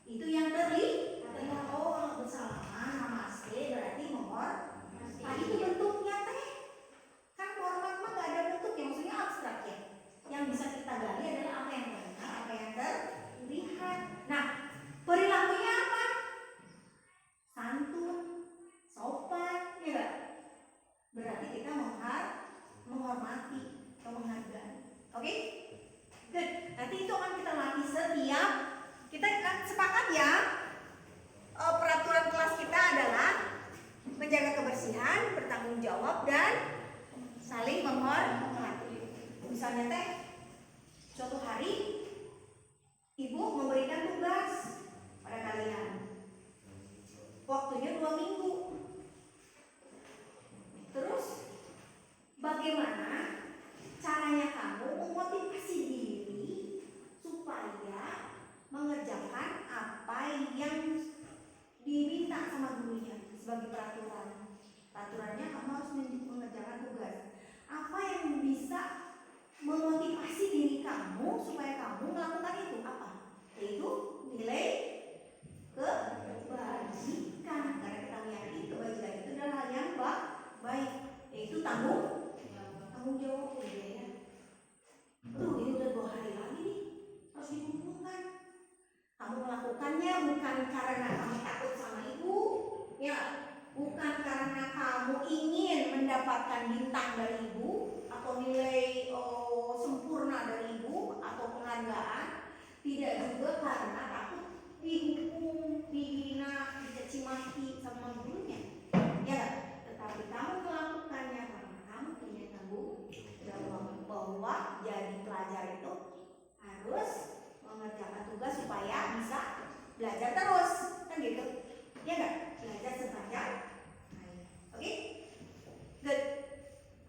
Itu yang terlihat. Oh, bersalaman, namaste berarti menghormati. Nah, itu bentuknya teh. Kan hormat mah gak ada bentuknya, maksudnya abstrak ya. Yang bisa kita gali adalah apa yang terdengar, apa yang terlihat. Nah, perilakunya apa? Santun, sopan, ya enggak? Berarti kita menghormati atau menghargai. Oke? Good. Nanti itu akan kita latih setiap. Kita sepakat ya. Peraturan kelas kita adalah menjaga kebersihan, bertanggung jawab, dan saling menghormati. Misalnya teh, suatu hari ibu memberikan tugas pada kalian. Waktunya 2 minggu. Terus bagaimana caranya kamu memotivasi diri supaya mengerjakan apa yang diminta sama gurunya sebagai peraturan. Peraturannya kamu harus mengerjakan tugas. Apa yang bisa memotivasi diri kamu supaya kamu melakukan itu? Apa? Yaitu nilai kebajikan. Karena kita meyakini kebajikan itu adalah hal yang baik, yaitu tanggung jawab ya. Tuh, ini udah 2 hari lagi nih, harus dikumpulkan. Kamu melakukannya bukan karena kamu takut sama ibu, ya, bukan karena kamu ingin mendapatkan bintang dari ibu atau nilai sempurna dari ibu atau penghargaan, tidak juga karena takut dihukum, dihina, dicaci maki sama gurunya, ya. Tetapi kamu melakukannya karena kamu punya tanggung jawab bahwa jadi pelajar itu harus mengerjakan tugas supaya bisa belajar terus, kan gitu, ya nggak? Belajar sepanjang hayat. Oke? Good.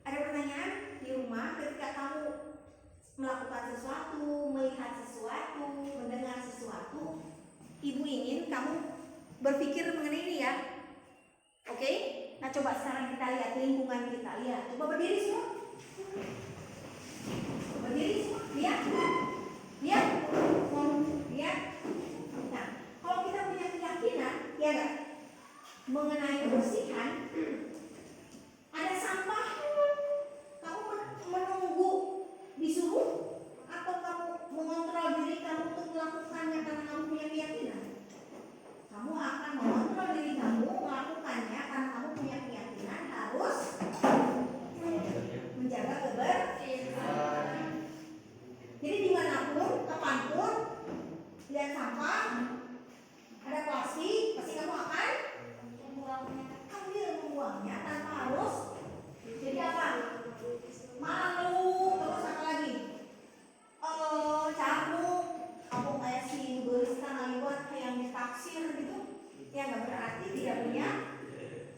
Ada pertanyaan di rumah ketika kamu melakukan sesuatu, melihat sesuatu, mendengar sesuatu, ibu ingin kamu berpikir mengenai ini ya. Oke? Nah, coba sekarang kita lihat lingkungan kita. Lihat, coba berdiri semua. Berdiri semua. Lihat. Lihat. Lihat. Nah, kalau kita punya keyakinan, ya enggak? Mengenai kebersihan, ada sampah, kamu menunggu disuruh atau kamu mengontrol diri kamu untuk melakukannya karena kamu punya keyakinan? Kamu akan mengontrol diri kamu melakukannya karena kamu punya keyakinan harus menjaga kebersihan. Jadi dimanapun, kapanpun lihat sampah, ada plastik, pasti kamu akan membuangnya tanpa harus jadi apa? Malu, terus apa lagi? Cabut, kamu kayak si barista ngaliwat kayak yang ditaksir gitu, ya nggak, berarti tidak punya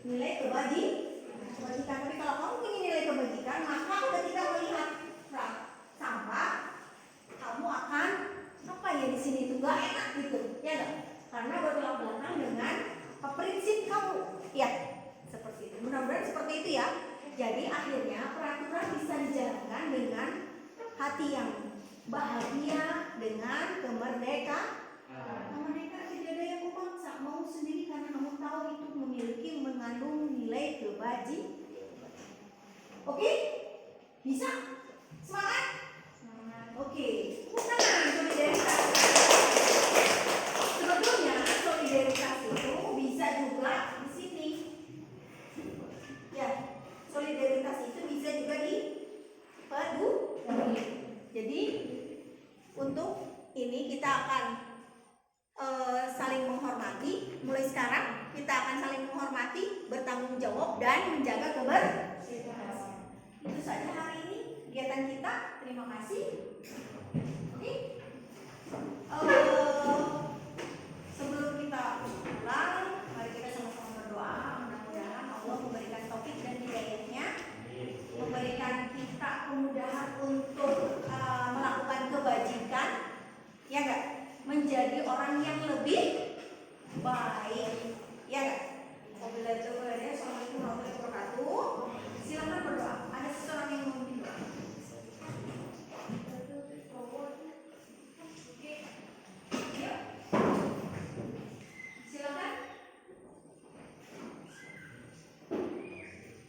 nilai kebajikan. Tapi kalau kamu punya nilai kebajikan, maka ketika melihat sampah, kamu akan apa ya, di sini tuh nggak enak gitu, ya nggak? Karena bertolak belakang dengan prinsip kamu, ya, seperti itu. Mudah-mudahan seperti itu ya. Jadi akhirnya peraturan bisa dijalankan dengan hati yang bahagia, dengan kemerdekaan, tidak ada yang memaksa, mau sendiri karena kamu tahu itu memiliki mengandung nilai kebajikan. Oke? Bisa? Semangat? Oke. Nah, solidaritas. Sebetulnya solidaritas itu bisa juga di sini. Ya, solidaritas itu bisa juga di peduli. Jadi untuk ini kita akan saling menghormati. Mulai sekarang kita akan saling menghormati, bertanggung jawab, dan menjaga kebersihan. Itu saja hari ini kegiatan kita. Terima kasih. orang yang lebih baik. Ya nggak? Assalamualaikum warahmatullahi wabarakatuh. Silakan berdoa. Ada seseorang yang mau berdoa? Yuk. Silakan.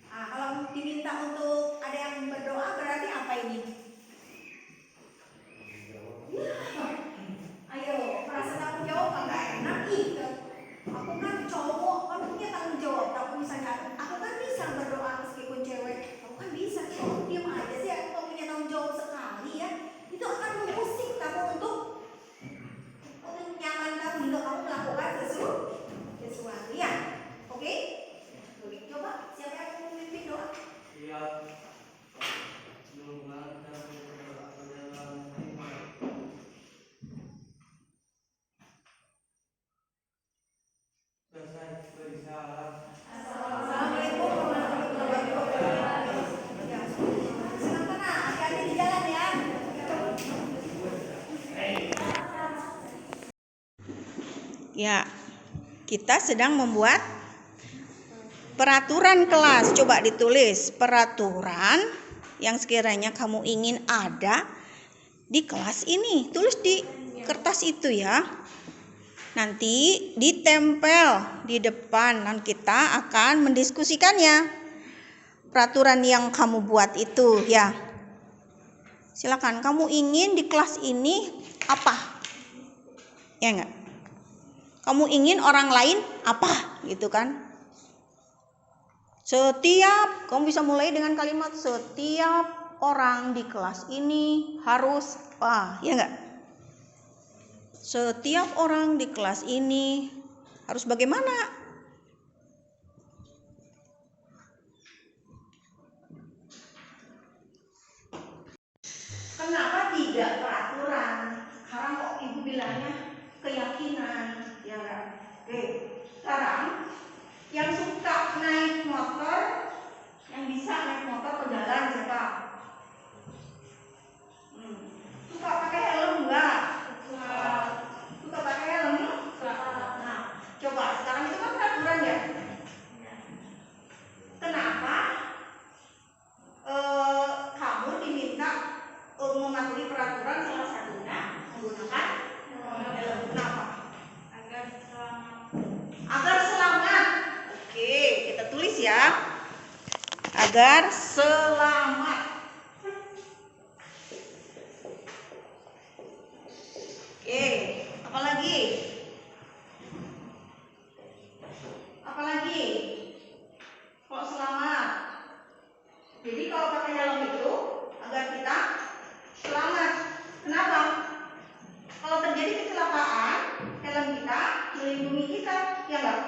Kalau diminta untuk ada yang berdoa berarti apa ini? Ayo, merasa tanggung jawab nggak enak? Aku kan cowok, kan punya tanggung jawab. Aku misalnya, aku kan bisa berdoa meskipun cewek. Aku kan bisa, cowok diam aja sih. Aku punya tanggung jawab sekali ya. Itu akan mengusik kamu untuk nyaman kamu untuk kamu melakukan sesuatu ya. Oke? Coba siapa yang mau memimpin doa? Iya. Assalamualaikum warahmatullahi wabarakatuh. Silakan hati-hati di jalan ya. Ya, kita sedang membuat peraturan kelas. Coba ditulis peraturan yang sekiranya kamu ingin ada di kelas ini. Tulis di kertas itu ya. Nanti ditempel di depan dan kita akan mendiskusikannya. Peraturan yang kamu buat itu ya. Silakan, kamu ingin di kelas ini apa? Ya enggak? Kamu ingin orang lain apa? Gitu kan? Setiap, kamu bisa mulai dengan kalimat setiap orang di kelas ini harus apa? Ya enggak? Setiap orang di kelas ini harus bagaimana? Kenapa tidak peraturan? Sekarang kok ibu bilangnya keyakinan, ya kan? Oke, sekarang yang suka naik motor, yang bisa naik motor ke jalan siapa? Suka pakai helm enggak? Suka pakai helm? Nah, coba sekarang itu kan peraturan ya. Kenapa kamu diminta mematuhi peraturan salah satunya menggunakan helm? Kenapa? Agar selamat. Oke, kita tulis ya. Agar selamat. Oke, apalagi? Apalagi? Kalau selamat. Jadi kalau pakai helm itu agar kita selamat. Kenapa? Kalau terjadi kecelakaan, helm kita melindungi kita, ya enggak?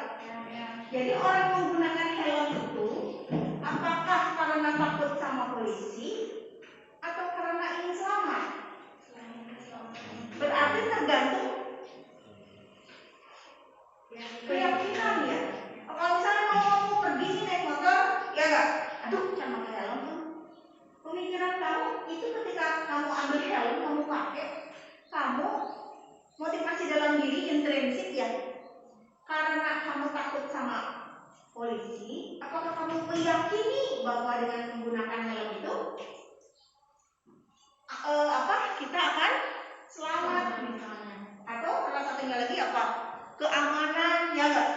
Jadi orang menggunakan helm itu apakah karena takut sama polisi atau karena ingin selamat? Berarti tergantung keyakinan ya. Kalau misalnya mau pergi nih naik motor, ya enggak? Aduh, jangan pakai helm tuh. Pemikiran kamu itu ketika kamu ambil helm, kamu pakai, kamu motivasi dalam diri intrinsik ya. Karena kamu takut sama polisi, apakah kamu meyakini bahwa dengan menggunakan helm itu kita akan selamat misalnya? Atau salah satunya lagi apa? Keamanan, ya enggak?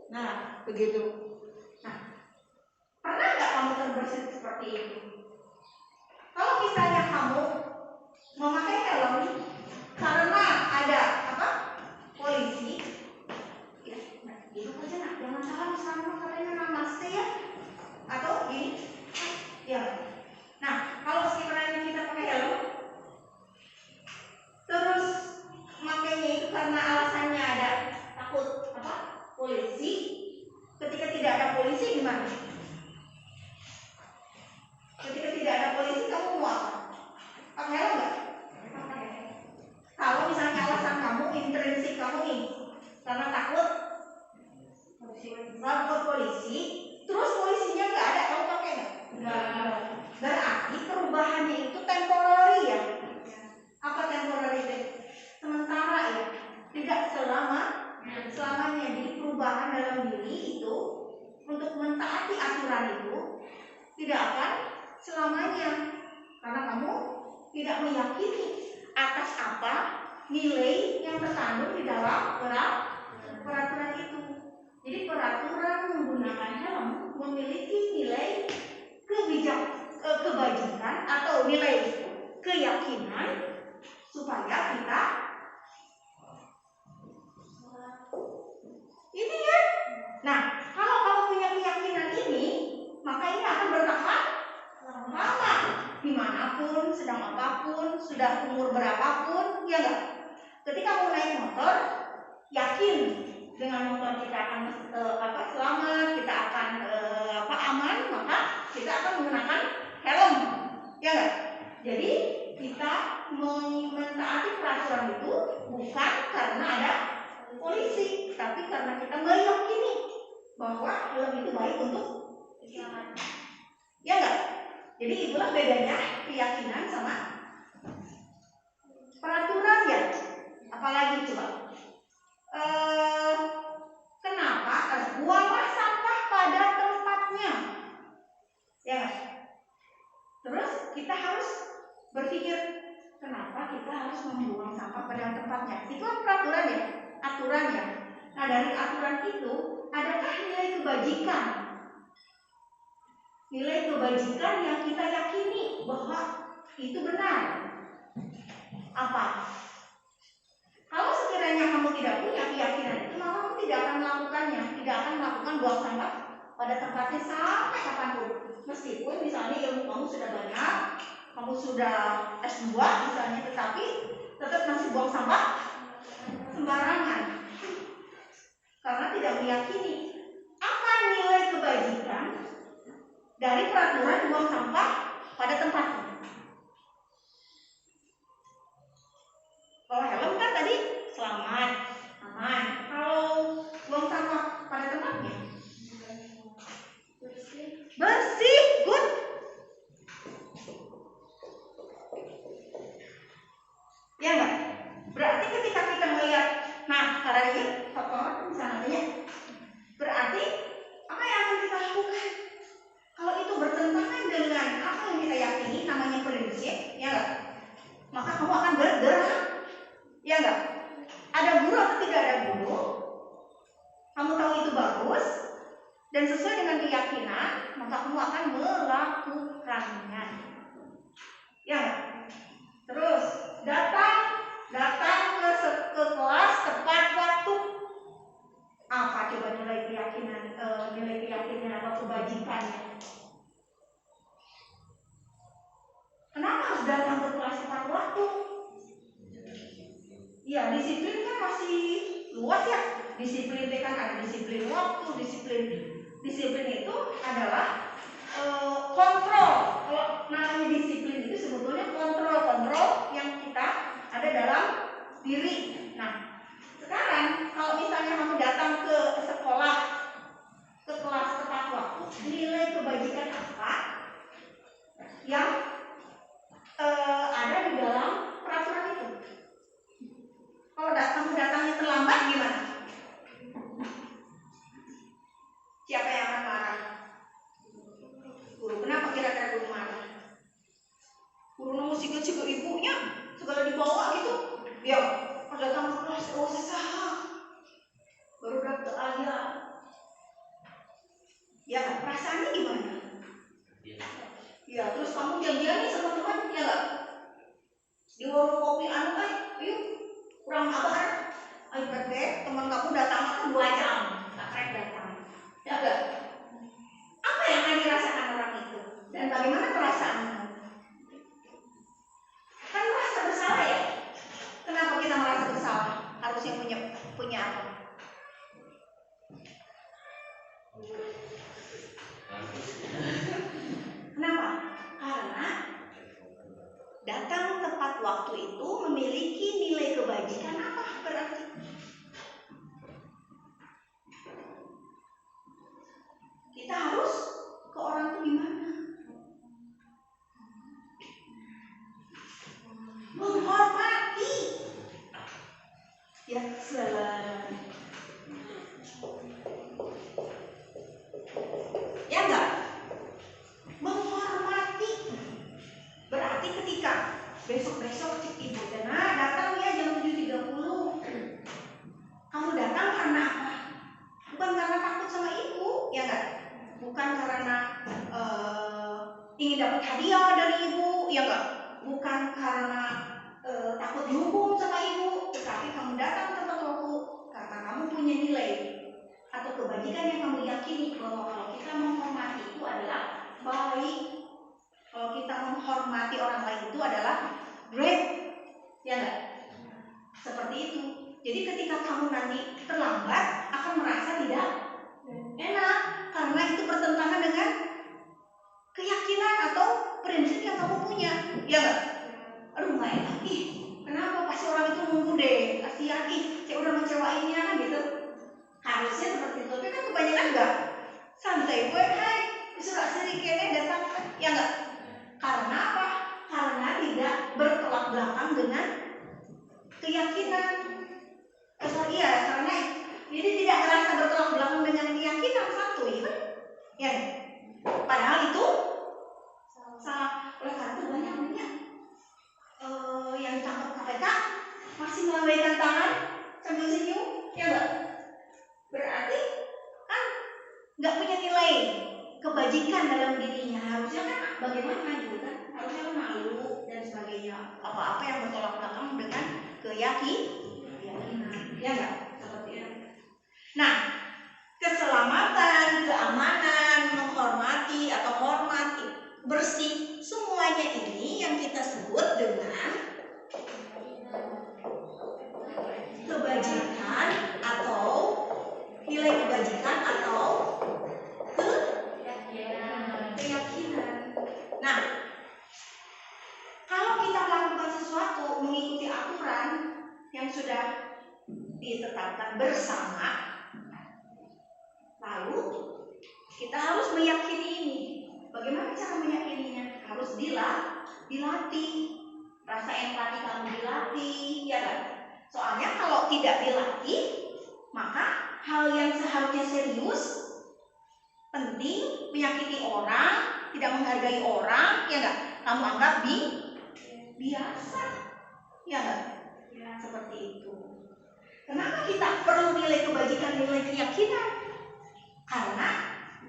Nah, begitu. Nah, pernah nggak kamu terbersit seperti itu? Kalau misalnya kamu memakai helm karena ada apa? Polisi, ya, nah, itu aja nak, jangan salah misalnya katanya namaste ya, atau gini, ya. Nah, kalau sekiranya kita pakai helm, terus makanya itu karena alasannya ada takut apa? Polisi. Ketika tidak ada polisi gimana? Ketika tidak ada polisi kamu mau apa? Pakai helm nggak? Kalau misalnya alasan kamu intrinsik kamu nih karena takut polisi, terus polisinya nggak ada, kamu pakai nggak? Nggak. Berarti perubahannya itu temporary ya. tidak akan selamanya, karena kamu tidak meyakini atas apa nilai yang terkandung di dalam peraturan itu. Jadi peraturan menggunakan helm memiliki nilai kebajikan atau nilai keyakinan supaya kita ini ya. Nah, kalau kamu punya keyakinan ini, maka ini akan bertahan lama, dimanapun, sedang apapun, sudah umur berapapun, ya enggak? Ketika mau naik motor, yakin dengan motor kita akan selamat, kita akan aman, maka kita akan menggunakan helm, ya enggak? Jadi kita mentaati peraturan itu bukan karena ada polisi, tapi karena kita meyakini bahwa helm itu baik untuk keselamatan, ya enggak? Jadi itulah bedanya keyakinan sama peraturan ya. Apalagi coba? Kenapa buanglah sampah pada tempatnya, ya enggak? Terus kita harus berpikir kenapa kita harus membuang sampah pada tempatnya. Itu kan peraturan ya, aturan ya. Nah, dari aturan itu adakah nilai kebajikan? Nilai kebajikan yang kita yakini bahwa itu benar. Apa? Kalau sekiranya kamu tidak punya keyakinan itu, maka kamu tidak akan melakukannya, tidak akan melakukan buang sampah pada tempatnya sampai kapanpun. Meskipun misalnya ilmu kamu sudah banyak, kamu sudah S2 misalnya, tetapi tetap masih buang sampah sembarangan. Karena tidak meyakini apa nilai kebajikan dari peraturan buang sampah pada tempatnya. Kalau helm kan tadi selamat, aman. Kalau buang sampah pada tempatnya bersih, good. Ya enggak? Berarti ketika kita melihat, nah sekarang ini foto misalnya tanya, berarti apa yang akan kita lakukan? Kalau itu bertentangan dengan apa yang kita yakini, namanya prinsip, ya enggak? Maka kamu akan bergerak, ya enggak? Ada guru atau tidak ada guru, kamu tahu itu bagus dan sesuai dengan keyakinan, maka kamu akan melakukannya, ya enggak? Terus datang ke kelas tepat waktu. Apa coba nilai keyakinan atau kebajikannya? Kenapa harus datang ke kelas tepat waktu? Ya, disiplin kan masih luas ya. Disiplin itu kan ada disiplin waktu, disiplin itu adalah kontrol. Kalau namanya disiplin itu sebetulnya kontrol yang kita ada dalam diri. Nah, sekarang kalau misalnya kamu datang ke sekolah, ke kelas tepat waktu, nilai kebajikan apa yang ada di dalam peraturan itu? Kalau kamu datangnya terlambat gimana? Siapa yang akan marah? Guru. Kenapa kira-kira guru marah? Guru nunggu siku ibunya segala dibawa gitu. Ya, pada kamu kelas sah. Baru dapat ayah. Ya, perasaannya gimana? Ya, terus kamu janjian nih sama teman, ya enggak? Di warung kopi yuk, kurang kabar. Ayo deh, teman kamu datang kan 2 jam, tak trek datang. Ya enggak? Apa yang akan dirasakan orang itu? Dan bagaimana perasaanmu? Kan merasa bersalah ya? Kenapa kita merasa bersalah? Harusnya punya apa? Kenapa? Karena datang tepat waktu itu memiliki nilai kebajikan apa berarti? Kita harus ke orang itu gimana? Menghormati. Ya, salam. Ya enggak? ketika besok-besok cik ibu Dana datang ya jam 7.30. Kamu datang karena apa? Bukan karena takut sama ibu, ya enggak? Bukan karena ingin dapat hadiah dari ibu, ya enggak? Bukan karena takut dihukum sama ibu, tetapi kamu datang tepat waktu karena kamu punya nilai atau kebajikan yang kamu yakini bahwa kalau kita menghormati itu adalah baik, kalau kita menghormati orang lain itu adalah great, ya enggak? Seperti itu. Jadi ketika kamu nanti terlambat akan merasa tidak enak karena itu bertentangan dengan keyakinan atau prinsip yang kamu punya, ya enggak? Aduh nggak enak nih, kenapa pasti orang itu nunggu deh, kasihan nih, saya udah ngecewainnya kan gitu. Harusnya seperti itu, tapi kan kebanyakan enggak. Santai gue, hai, disuruh seri kene datang, ya enggak? Karena apa? Karena tidak bertolak belakang dengan keyakinan. Iya, karena jadi tidak merasa bertolak belakang dengan keyakinan satu, ya kan? Ya, padahal itu salah. Oleh karena itu banyak yang ditangkap KPK masih melambaikan tangan sambil senyum, ya enggak? Berarti kan nggak punya nilai kebajikan dalam dirinya. Harusnya kan bagaimana gitu kan? Harusnya kan malu dan sebagainya. Apa-apa yang bertolak belakang dengan keyakinan, ya enggak? Seperti itu. Nah, keselamatan, keamanan, menghormati atau hormat, bersih, semuanya ini yang kita sebut dengan kebajikan atau nilai kebajikan atau keyakinan. Nah, kalau kita melakukan sesuatu mengikuti aturan yang sudah ditetapkan bersama, lalu kita harus meyakini ini. Bagaimana cara meyakininya? Harus dilatih. Rasa empati kamu dilatih, ya kan? Soalnya kalau tidak dilatih, maka hal yang seharusnya serius, penting, menyakiti orang, tidak menghargai orang, ya enggak? Kamu anggap biasa, ya enggak? Ya, seperti itu. Kenapa kita perlu nilai kebajikan, nilai keyakinan? Karena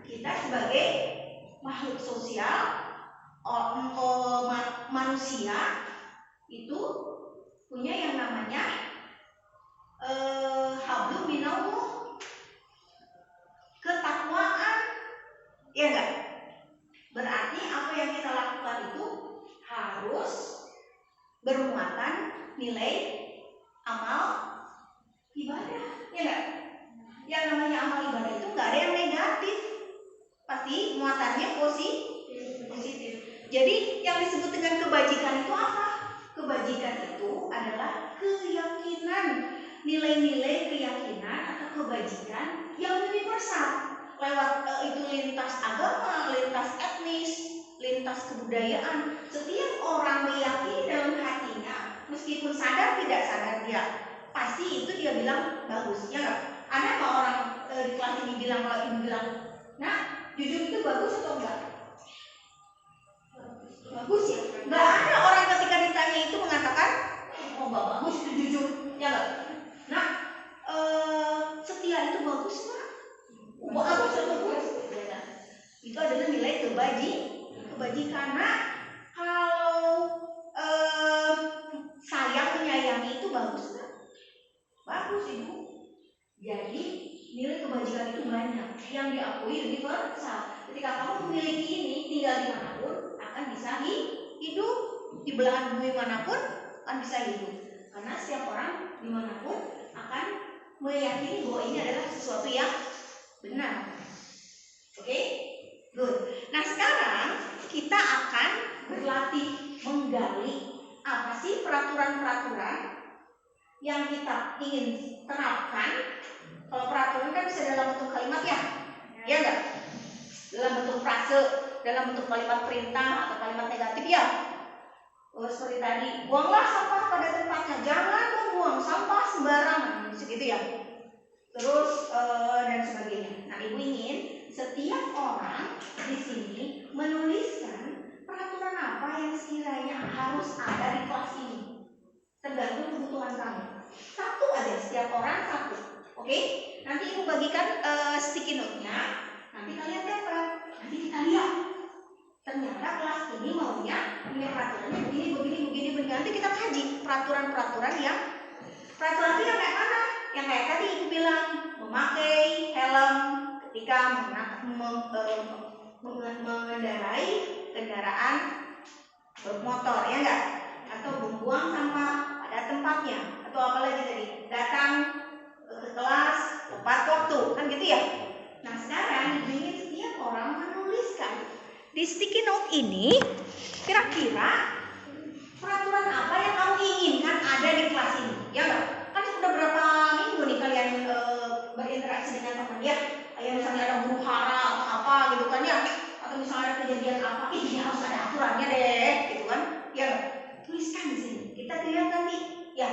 kita sebagai makhluk sosial, manusia itu punya yang namanya hablum minallah, ketakwaan, ya enggak? Berarti apa yang kita lakukan itu harus bermuatan nilai amal ibadah, ya enggak? Yang namanya amal ibadah itu enggak ada yang negatif, pasti muatannya positif. Jadi yang disebut dengan kebajikan itu apa? Kebajikan itu adalah keyakinan, nilai-nilai keyakinan atau kebajikan yang universal lewat itu lintas agama, lintas etnis, lintas kebudayaan. Setiap orang meyakini dalam hatinya, meskipun sadar tidak sadar dia pasti itu dia bilang bagus, ya nggak? Ada nggak orang di kelas ini bilang, kalau ibu bilang, nah jujur itu bagus atau enggak? Bagus ya. Nggak ada orang ketika ditanya itu mengatakan, oh nggak bagus itu jujur, ya nggak? Nah, setia itu bagus nggak? Bagus atau bagus? Itu adalah nilai kebajikan. Nah, kalau sayang menyayangi itu bagus nggak? Bagus ibu. Jadi nilai kebajikan itu banyak yang diakui universal. Ketika kamu memiliki ini, tinggal dimanapun akan bisa hidup, di belahan bumi manapun akan bisa hidup. Karena setiap orang dimanapun akan meyakini bahwa ini adalah sesuatu yang benar. Oke? Good. Nah sekarang kita akan berlatih menggali apa sih peraturan-peraturan yang kita ingin terapkan. Kalau peraturan kan bisa dalam bentuk kalimat ya enggak? Dalam bentuk frase, dalam bentuk kalimat perintah atau kalimat negatif ya. Seperti tadi, buanglah sampah pada tempatnya, jangan membuang sampah sembarangan, gitu ya. Terus dan sebagainya. Nah, ibu ingin setiap orang di sini menuliskan peraturan apa yang sekiranya harus harus ada di kelas ini. Tergantung kebutuhan kamu. Satu aja, setiap orang satu. Oke? Nanti ibu bagikan sticky note-nya. Nanti kalian dapat. Nanti kita lihat. Ternyata kelas ini maunya ini peraturannya begini. Nanti kita kaji peraturan-peraturan yang peraturan itu yang kayak mana? Yang kayak tadi ibu bilang memakai helm ketika mengendarai kendaraan bermotor, ya enggak? Atau membuang sampah pada tempatnya, atau apalagi tadi datang ke kelas tepat waktu, kan gitu ya? Nah sekarang ingin setiap orang menuliskan di sticky note ini kira-kira peraturan apa yang kamu inginkan ada di kelas ini, ya enggak? Kan sudah berapa minggu nih kalian berinteraksi dengan teman ya? Kayak misalnya ada huru hara atau apa gitu kan ya? Atau misalnya ada kejadian apa, ini harus ada aturannya deh, gitu kan? Ya enggak? Tuliskan di sini. Kita lihat nanti, ya.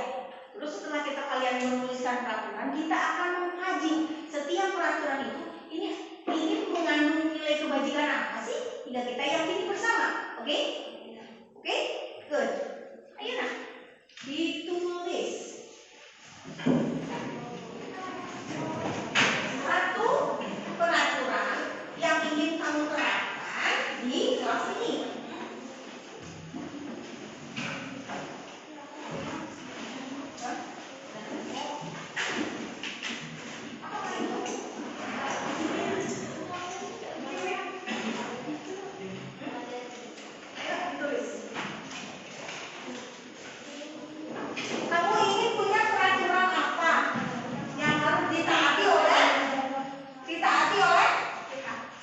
Terus setelah kalian menuliskan peraturan, kita akan mengkaji setiap peraturan itu ini mengandung nilai kebajikan apa sih? Hingga kita yakini bersama, oke? Oke? Good. Ayo nah, ditulis. Satu peraturan yang ingin kamu terapkan di kelas ini. Kamu ingin punya peraturan apa yang harus ditaati oleh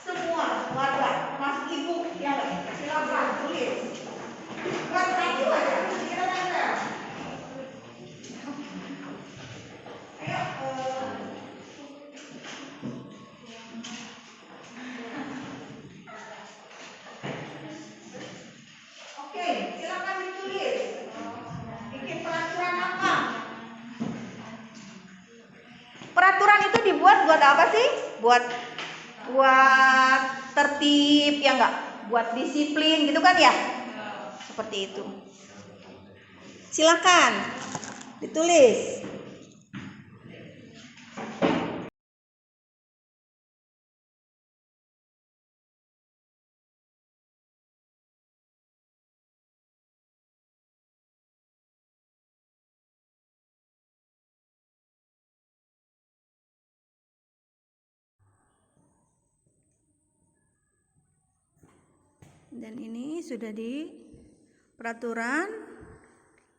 semua warga, termasuk ibu, ya nggak? Silakan tulis. Buat satu aja, kita tanda. Ayo. Oke, silakan ditulis. Bikin peraturan apa? Peraturan itu dibuat buat apa sih? Buat tertib, ya enggak? Buat disiplin gitu kan ya? Seperti itu. Silakan ditulis. Dan ini sudah peraturan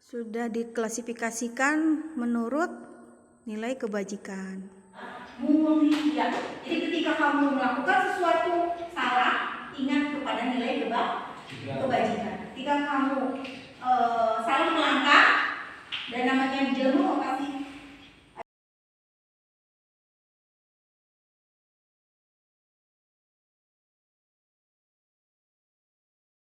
sudah diklasifikasikan menurut nilai kebajikan. Ya, jadi ketika kamu melakukan sesuatu salah, ingat kepada nilai kebajikan. Ketika kamu salah melangkah